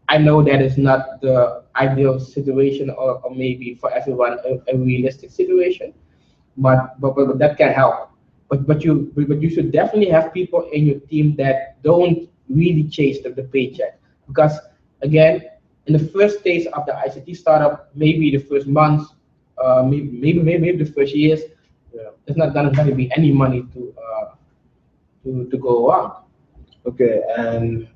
I know that is not the ideal situation, or maybe for everyone a realistic situation, but that can help. But you should definitely have people in your team that don't really chase the paycheck, because again, in the first stage of the ICT startup, maybe the first months, maybe the first years, there's not going to be any money to go around. Okay, and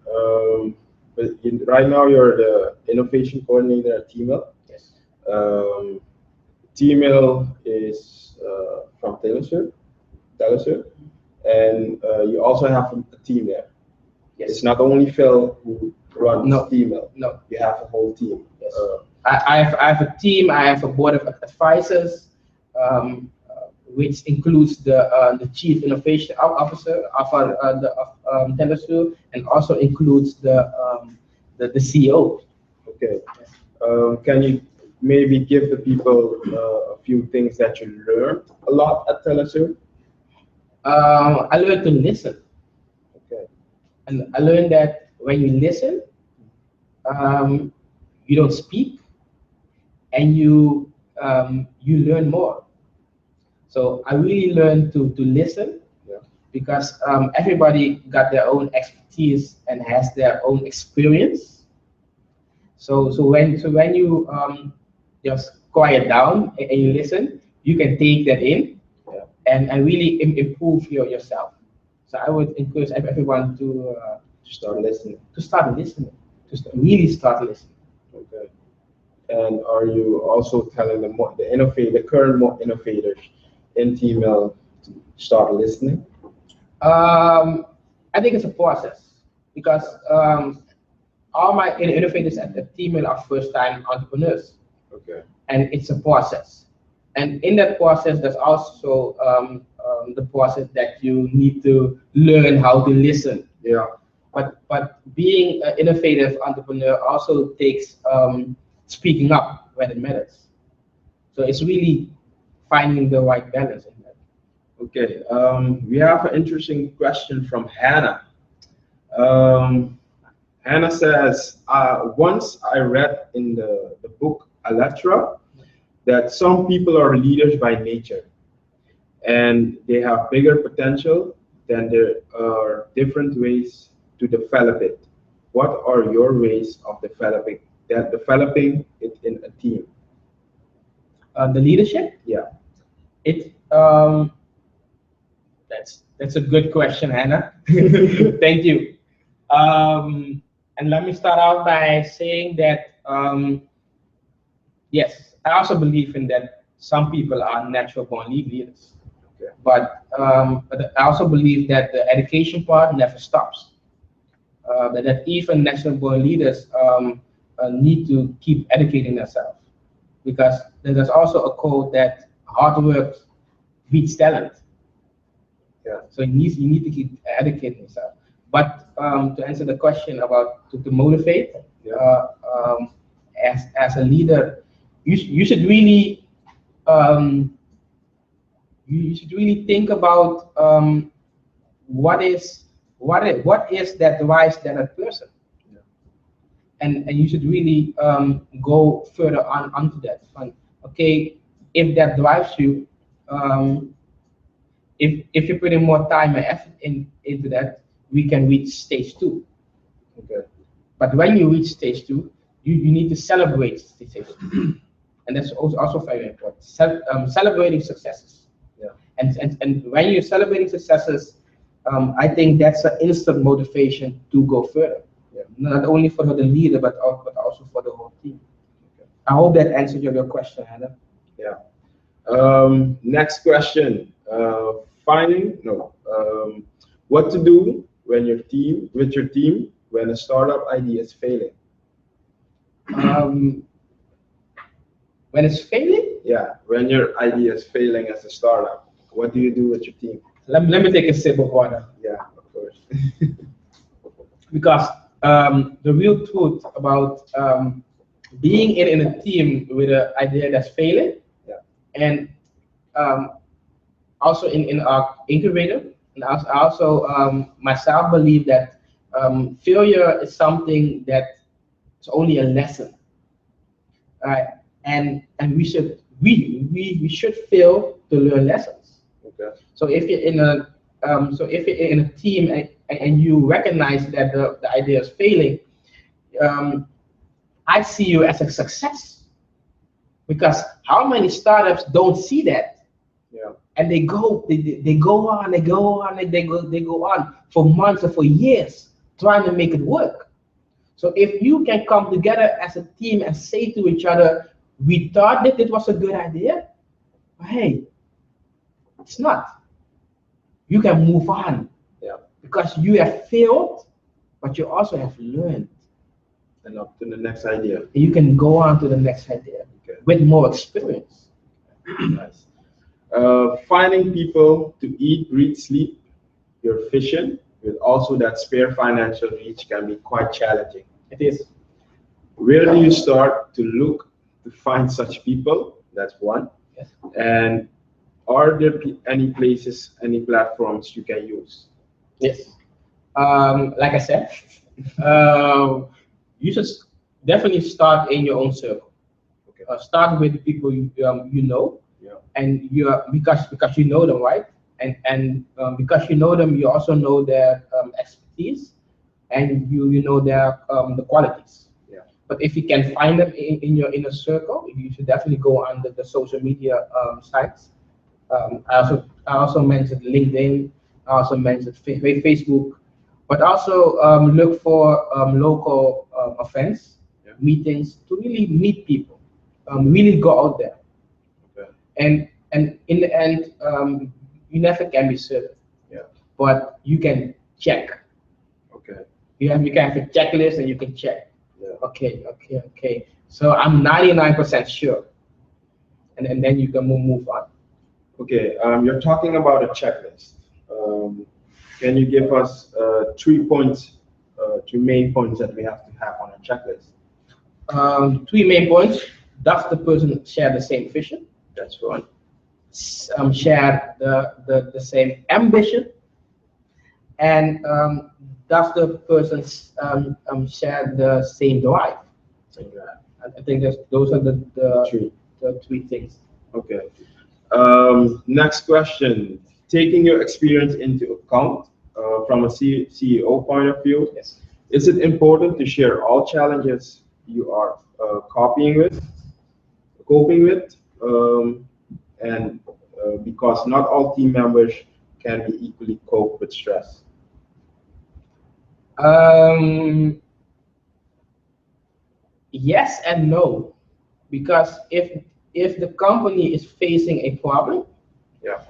right now you're the innovation coordinator at T-Mail. Yes. T-Mail is from Telesur, and you also have a team there. Yes. It's not only Phil who runs T-Mail. No. You have a whole team. Yes. I have a team. I have a board of advisors, which includes the chief innovation officer of Telesur, and also includes the CEO. Okay. Can you maybe give the people a few things that you learned a lot at Telesur? I learned to listen. Okay. And I learned that when you listen, you don't speak, and you learn more. So I really learned to listen, because everybody got their own expertise and has their own experience. So when you just quiet down and you listen, you can take that in and really improve yourself. So I would encourage everyone to start listening. Really start listening. Okay. And are you also telling the current innovators in T-Mail to start listening? I think it's a process, because all my innovators at the T-Mail are first-time entrepreneurs. Okay. And it's a process. And in that process, there's also the process that you need to learn how to listen. Yeah. But being an innovative entrepreneur also takes speaking up when it matters. So it's really finding the right balance in that. Okay. We have an interesting question from Hannah. Hannah says, once I read in the book Alletra that some people are leaders by nature and they have bigger potential, then there are different ways to develop it. What are your ways of developing it in a team? The leadership? Yeah. That's a good question, Hannah. Thank you. And let me start out by saying that yes, I also believe in that some people are natural born leaders. Okay. But I also believe that the education part never stops. That even natural born leaders need to keep educating themselves, because there's also a quote that hard work beats talent. Yeah. So you need to keep educating yourself. But to answer the question about to motivate, as a leader, you should really you should really think about what is that drives that person, and you should really go further on onto that. Okay, if that drives you, if you're putting more time and effort into that, we can reach stage 2. Okay. But when you reach stage 2, you need to celebrate stage 2. And that's also very important. Celebrating successes. Yeah. And when you're celebrating successes, I think that's an instant motivation to go further. Yeah. Not only for the leader, but also for the whole team. Okay. I hope that answered your question, Hannah. Yeah. Next question. What to do when your team when a startup idea is failing? When it's failing? Yeah, when your idea is failing as a startup, what do you do with your team? Let me take a sip of water. Yeah, of course. Because the real truth about being in a team with an idea that's failing, and also in our incubator, and also myself believe that failure is something that is only a lesson, and we should fail to learn lessons. Okay. So if you're in a team and you recognize that the idea is failing, I see you as a success, because how many startups don't see that? Yeah. And they go on for months or for years trying to make it work. So if you can come together as a team and say to each other, we thought that it was a good idea, but hey, it's not. You can move on. Yeah. Because you have failed, but you also have learned. And up to the next idea. You can go on to the next idea with more experience. Nice. Finding people to eat, breathe, sleep your vision with also that spare financial reach can be quite challenging. It is. Where do you start to look to find such people? That's one. Yes. And are there any places, any platforms you can use? Yes. Like I said, you should definitely start in your own circle. Okay. Start with the people you know. Yeah. And because you know them, right? And because you know them, you also know their expertise, and you know their the qualities. Yeah. But if you can find them in your inner circle, you should definitely go on the social media sites. I also mentioned LinkedIn. I also mentioned Facebook, but also look for local events, meetings to really meet people. Really go out there. Okay. And in the end, you never can be certain. Yeah. But you can check. Okay. You can have a checklist and you can check. Yeah. Okay. So I'm 99% sure, and then you can move on. Okay. You're talking about a checklist. Can you give us 3 points, 3 main points that we have to have on a checklist? 3 main points. Does the person share the same vision? That's one. Share the same ambition, and does the person share the same drive? I think those are the 3 things. Okay. Next question. Taking your experience into account from a CEO point of view, yes. Is it important to share all challenges you are coping with, and because not all team members can be equally cope with stress? Yes and no, because if the company is facing a problem, yeah,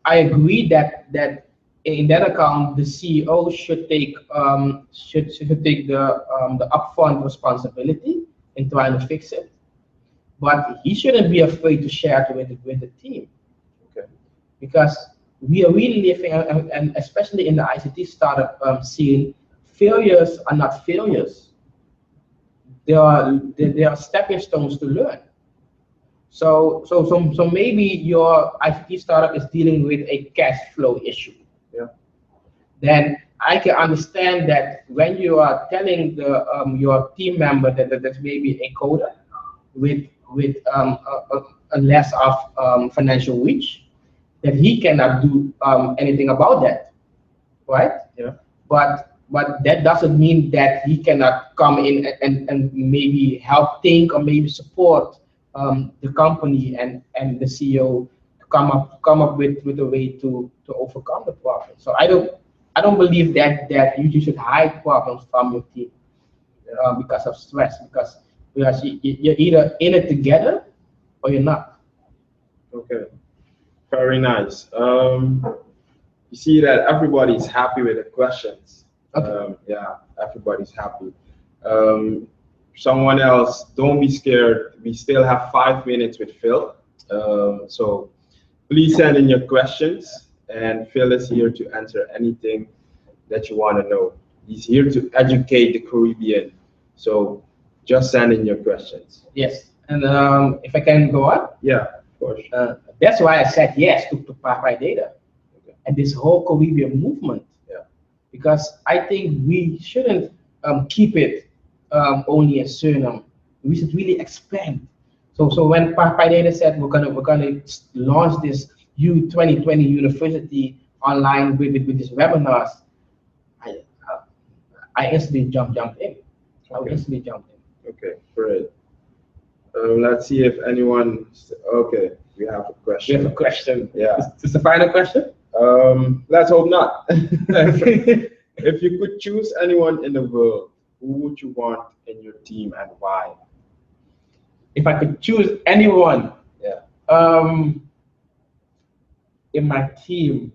I agree that in that account the CEO should take the upfront responsibility in trying to fix it. but he shouldn't be afraid to share it with the team. Okay. Because we are really living, and especially in the ICT startup scene, failures are not failures. They are stepping stones to learn. So maybe your ICT startup is dealing with a cash flow issue. Yeah. Then I can understand that when you are telling your team member that there's maybe a coder with a less of financial reach, that he cannot do anything about that, right? Yeah. But that doesn't mean that he cannot come in and maybe help think or maybe support the company and the CEO to come up with a way to overcome the problem. So I don't believe that you should hide problems from your team because of stress, because you're either in it together or you're not. Okay. Very nice. You see that everybody's happy with the questions. Okay. Yeah, everybody's happy. Someone else, don't be scared. We still have 5 minutes with Phil. So please send in your questions, and Phil is here to answer anything that you want to know. He's here to educate the Caribbean. So just send in your questions. Yes. And if I can go on. Yeah, of course. That's why I said yes to Parpai Data and this whole Caribbean movement. Yeah. Because I think we shouldn't keep it only a Suriname. We should really expand. So when Parpai Data said we're gonna launch this U2020 University online with these webinars, I instantly jumped in. Okay, great. Let's see if anyone. Okay, we have a We question. have a question. Yeah. Is this the final question? Let's hope not. If you could choose anyone in the world, who would you want in your team and why? If I could choose anyone, in my team,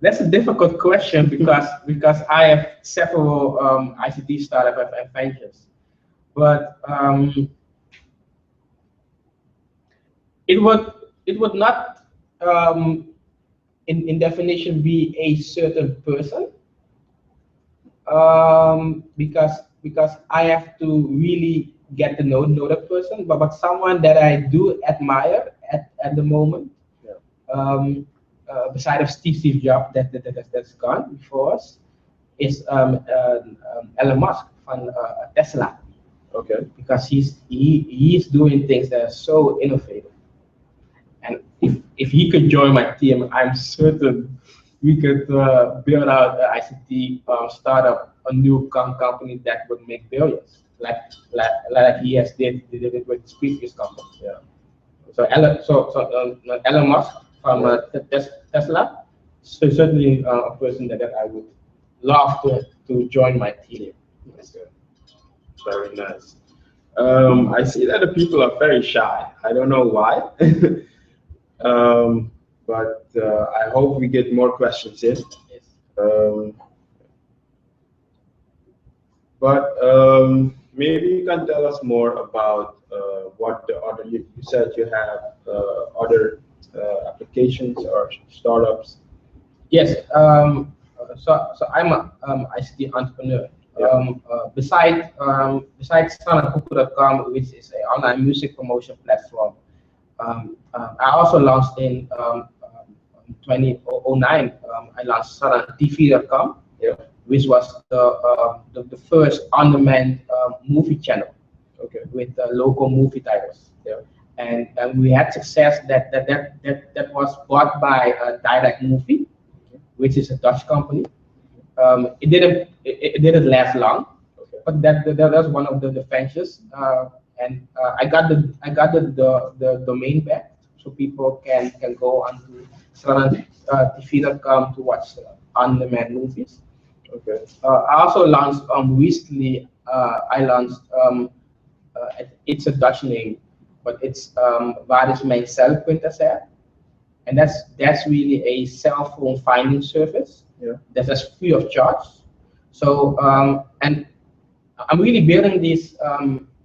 that's a difficult question because I have several ICT startup and ventures, but it would not in definition be a certain person, because I have to really get to know the person, but someone that I do admire at the moment. Beside of Steve Jobs that's gone before us, is Elon Musk from Tesla. Okay. Because he's doing things that are so innovative, and if he could join my team, I'm certain we could build out an ICT startup, a new company that would make billions, like he has did it with his previous company. Yeah. So Elon Musk from Tesla, so certainly a person that I would love to join my team. Okay. Very nice. I see that the people are very shy. I don't know why, but I hope we get more questions in. Yes. But maybe you can tell us more about what the other. You said you have other applications or startups. Yes. So I'm a ICT entrepreneur. Besides SanaKuku.com, which is an online music promotion platform, I also launched in 2009. I launched SanaTV.com, which was the first on-demand movie channel, with local movie titles. And we had success that was bought by Direct Movie, which is a Dutch company. It didn't last long, but that was one of the ventures. And I got the domain back, so people can go onto SanaTV.com to watch on-demand movies. Okay. I also launched recently. I launched it's a Dutch name, but it's Waar is mijn celpunten, and that's really a cell phone finding service. That's free of charge. So and I'm really building this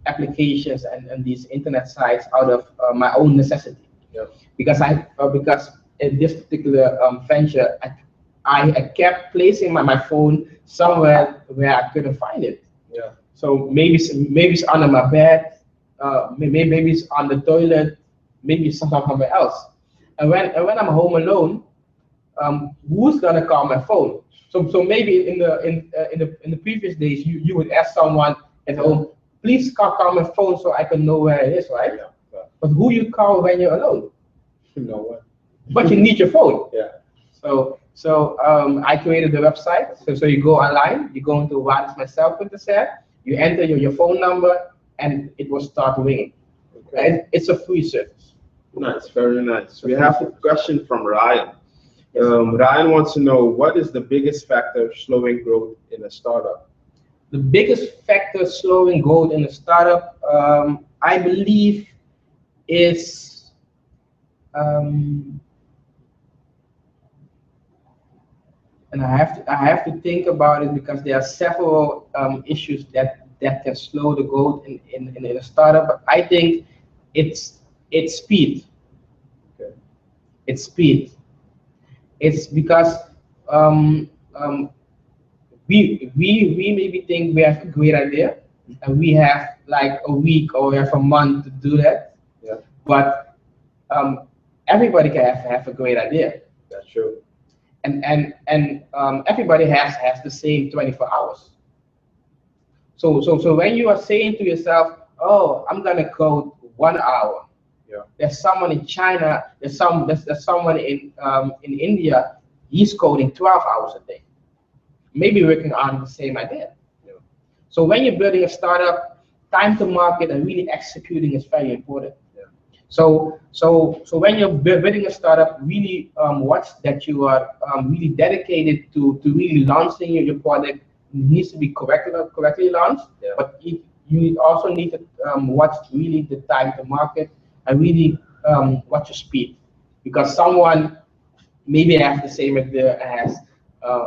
applications and these internet sites out of my own necessity. Yeah. Because in this particular venture, I kept placing my phone somewhere where I couldn't find it. Yeah. So maybe it's under my bed, maybe it's on the toilet, maybe it's somewhere else. And when I'm home alone, who's gonna call my phone? So maybe in the previous days you would ask someone at home, please call my phone so I can know where it is, right? Yeah. But who you call when you're alone? No one. But you need your phone. Yeah. So I created the website. So you go online, you go into Waardesmyself.nl, you enter your phone number, and it will start ringing. Okay. And it's a free service. Nice, very nice. We have a question from Ryan. Ryan wants to know, what is the biggest factor slowing growth in a startup? The biggest factor slowing growth in a startup, I believe, is and I have to think about it because there are several issues that can slow the growth in a startup. But I think it's speed. Okay. It's speed. It's because we maybe think we have a great idea and we have like a week or we have a month to do that. Yeah. But everybody can have a great idea. That's true. And everybody has the same 24 hours. So when you are saying to yourself, oh, I'm gonna code 1 hour. Yeah. There's someone in China. There's someone in India. He's coding 12 hours a day, maybe working on the same idea. Yeah. So when you're building a startup, time to market and really executing is very important. Yeah. So when you're building a startup, really watch that you are really dedicated to really launching your product. It needs to be correctly launched, Yeah. but you also need to watch really the time to market and really watch your speed, because someone maybe has the same idea as a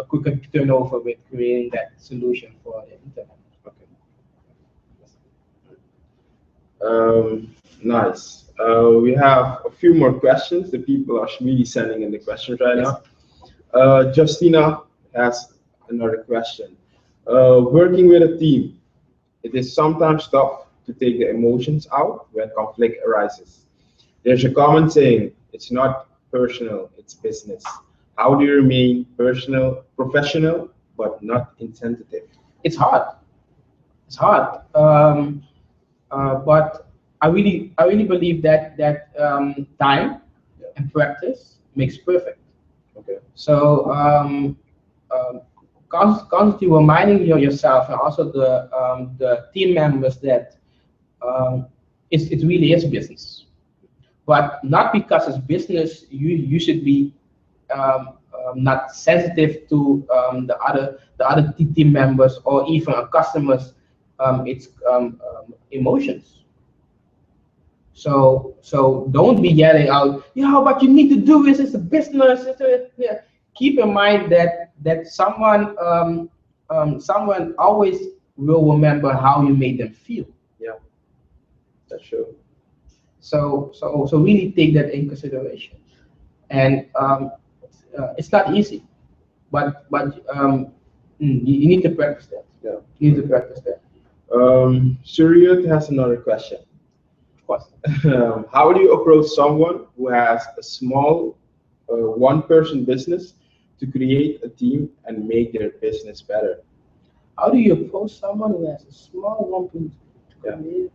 quicker turnover with creating that solution for the internet. Okay. Nice. We have a few more questions. The people are really sending in the questions right now. Justina has another question. Working with a team, it is sometimes tough to take the emotions out when conflict arises. There's a common saying, it's not personal, it's business. How do you remain professional, but not insensitive? It's hard. It's hard. But I really believe that time and practice makes perfect. Okay. So constantly reminding yourself and also the team members that it really is business, but not because it's business you should be not sensitive to the other team members or even our customers. It's emotions. So don't be yelling out, yeah, but you need to do this. It's a business. Yeah. Keep in mind that someone always will remember how you made them feel. Yeah, that's true. So really take that in consideration, and it's not easy, but you need to practice that. Yeah, you need to practice that. Suryat has another question. Of course. How do you approach someone who has a small one-person business to create a team and make their business better? How do you approach someone who has a small one-person Yeah. team?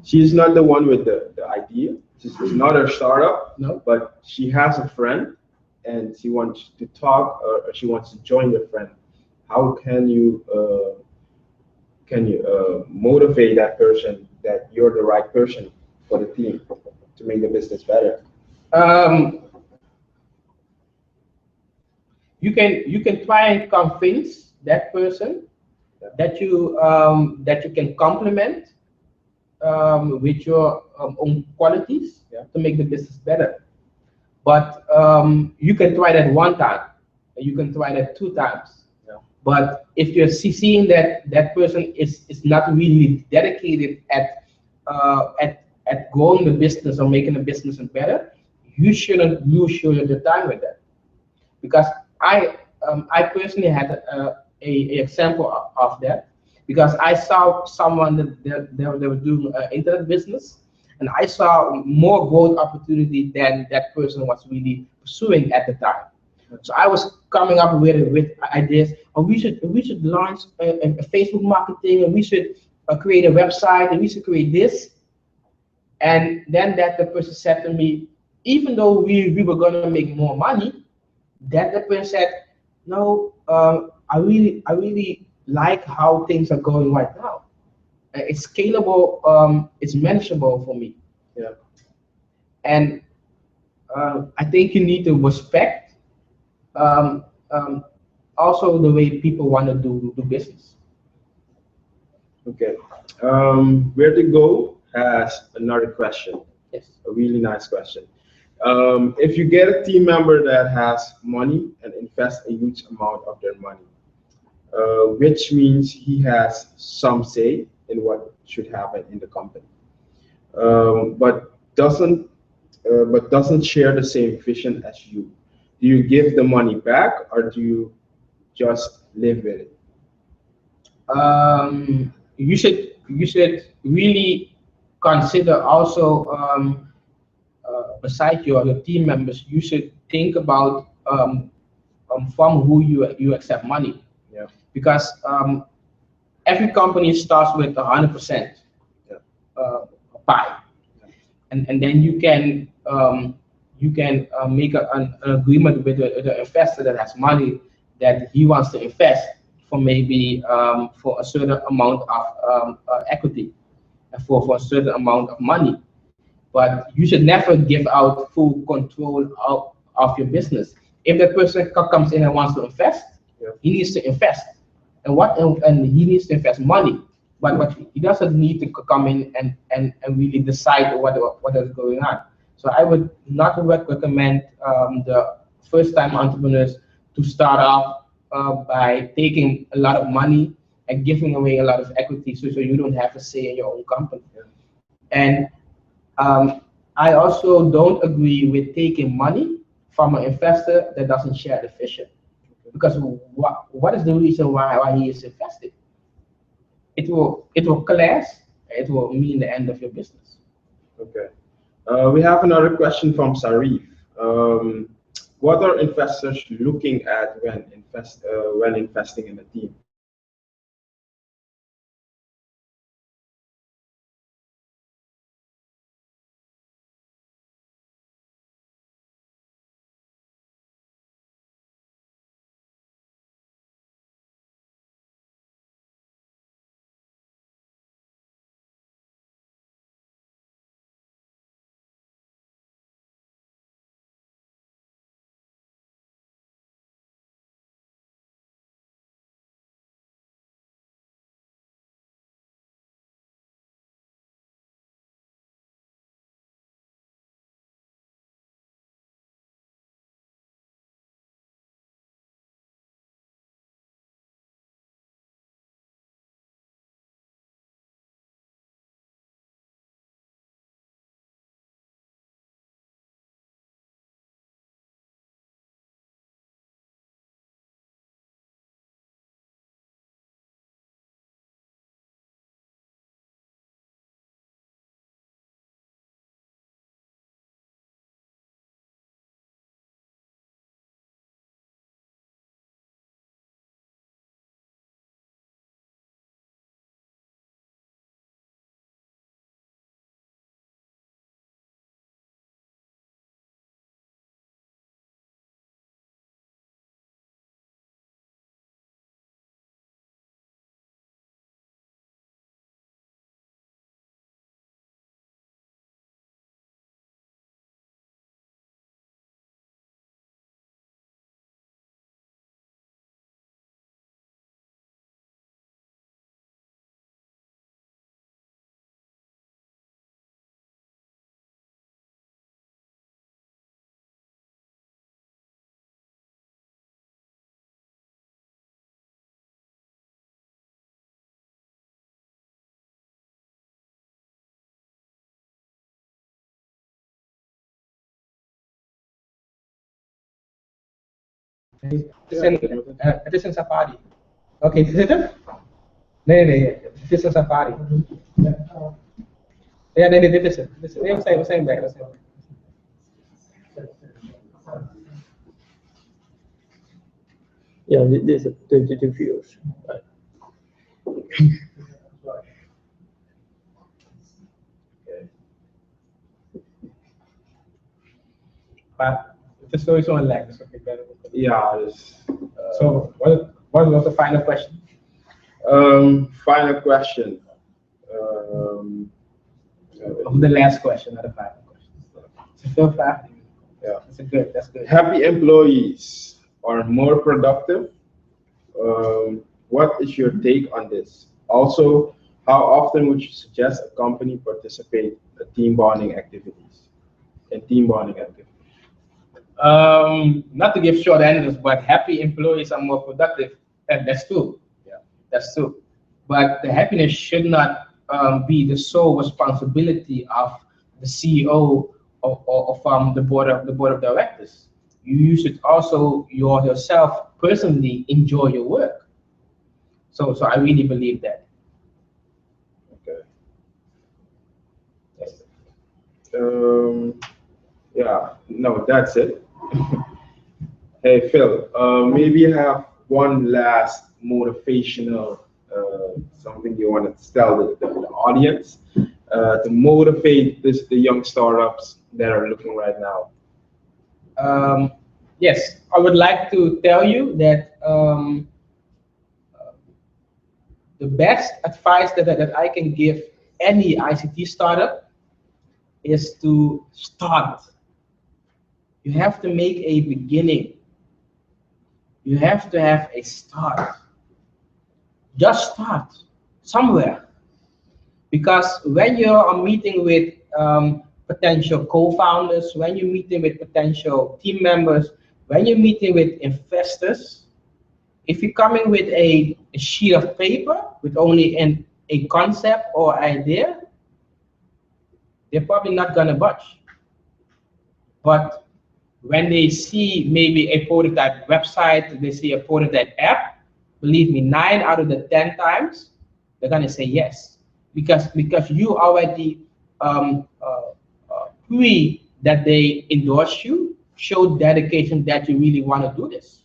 She's not the one with the idea. She's not a startup, No. but she has a friend and she wants to talk or she wants to join your friend. How can you motivate that person that you're the right person for the team to make the business better? You can try and convince that person that you can complement with your own qualities to make the business better. But you can try that one time, you can try that 2 times, But if you're seeing that that person is not really dedicated at growing the business or making the business better, you shouldn't lose your time with that. Because I personally had a example of that, because I saw someone they were doing internet business, and I saw more growth opportunity than that person was really pursuing at the time. So I was coming up with ideas. Oh, we should launch a Facebook marketing, and we should create a website, and we should create this. And then that the person said to me, even though we were gonna make more money, that the person said, no, I really like how things are going right now. It's scalable, it's manageable for me. Yeah. And I think you need to respect um, um, also the way people want to do business. Okay. Where to go has another question. Yes. A really nice question. If you get a team member that has money and invest a huge amount of their money, which means he has some say in what should happen in the company, but doesn't share the same vision as you. Do you give the money back, or do you just live with it? You should really consider also, besides your team members, you should think about from who you accept money, Yeah. because every company starts with 100% Yeah. pie, and then you can make an agreement with the investor that has money that he wants to invest for maybe for a certain amount of equity, for a certain amount of money. But you should never give out full control of your business. If that person comes in and wants to invest, Yeah. he needs to invest, and he needs to invest money. But he doesn't need to come in and really decide what is going on. So I would not recommend the first time entrepreneurs to start off by taking a lot of money and giving away a lot of equity, so you don't have a say in your own company. And um, I also don't agree with taking money from an investor that doesn't share the vision. Because what is the reason why he is invested? It will collapse. It will mean the end of your business. Okay. We have another question from Sarif. Um, what are investors looking at when investing in a team? Het is een safari. Oké, zitten? Nee, het is een safari. Ja, nee, dit is het. Nee, we zijn back. Yeah, there's a 22 views. Right. Maar het is sowieso een lag, dus ik ben Yeah, dus, So, what was the final question? final question. Of the last question, not the final question. It's a veel vraag. Yeah. That's good. Happy employees are more productive. What is your take on this? Also, how often would you suggest a company participate in team bonding activities? Not to give short answers, but happy employees are more productive. And that's true. Yeah, that's true. But the happiness should not be the sole responsibility of the CEO of the board of directors. You should also yourself personally enjoy your work. So I really believe that. Okay. Yes. Yeah, no, that's it. Hey, Phil, maybe you have one last motivational something you want to tell the audience to motivate the young startups that are looking right now. Yes, I would like to tell you that the best advice that I can give any ICT startup is to start. You have to make a beginning. You have to have a start. Just start somewhere. Because when you're meeting with potential co-founders, when you're meeting with potential team members, when you're meeting with investors, if you're coming with a sheet of paper with only a concept or idea, they're probably not gonna budge. But when they see maybe a prototype website, they see a prototype app, believe me, 9 out of the 10 times, they're gonna say yes. Because you already pre that they endorse you, show dedication that you really wanna do this.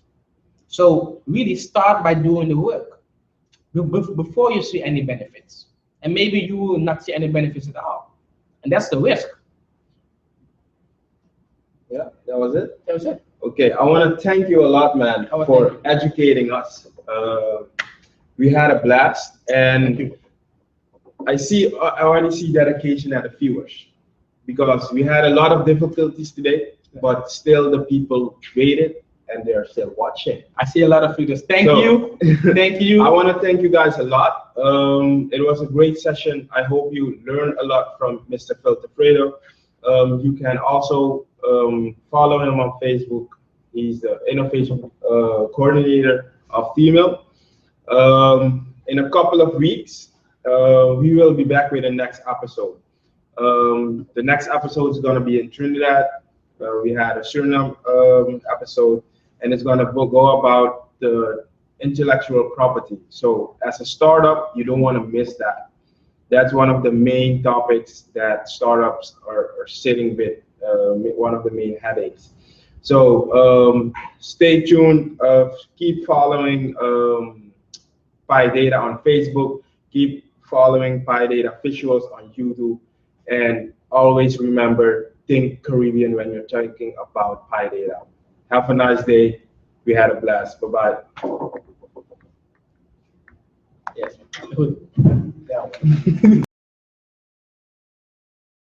So really start by doing the work before you see any benefits. And maybe you will not see any benefits at all. And that's the risk. Yeah, that was it. That was it. Okay, I want to thank you a lot, man, for educating us. We had a blast, and I already see dedication at the viewers, because we had a lot of difficulties today, but still the people waited and they're still watching. I see a lot of viewers. Thank you. Thank you. I want to thank you guys a lot. It was a great session. I hope you learned a lot from Mr. Phil Tafredo. You can also follow him on Facebook. He's the innovation coordinator of Female. In a couple of weeks, we will be back with the next episode. The next episode is going to be in Trinidad. We had a Suriname episode, and it's going to go about the intellectual property. So as a startup, you don't want to miss that. That's one of the main topics that startups are sitting with, one of the main headaches. So stay tuned, keep following PyData on Facebook, keep following PyData Visuals on YouTube, and always remember, think Caribbean when you're talking about PyData. Have a nice day. We had a blast. Bye-bye. Yes. Good. Yeah.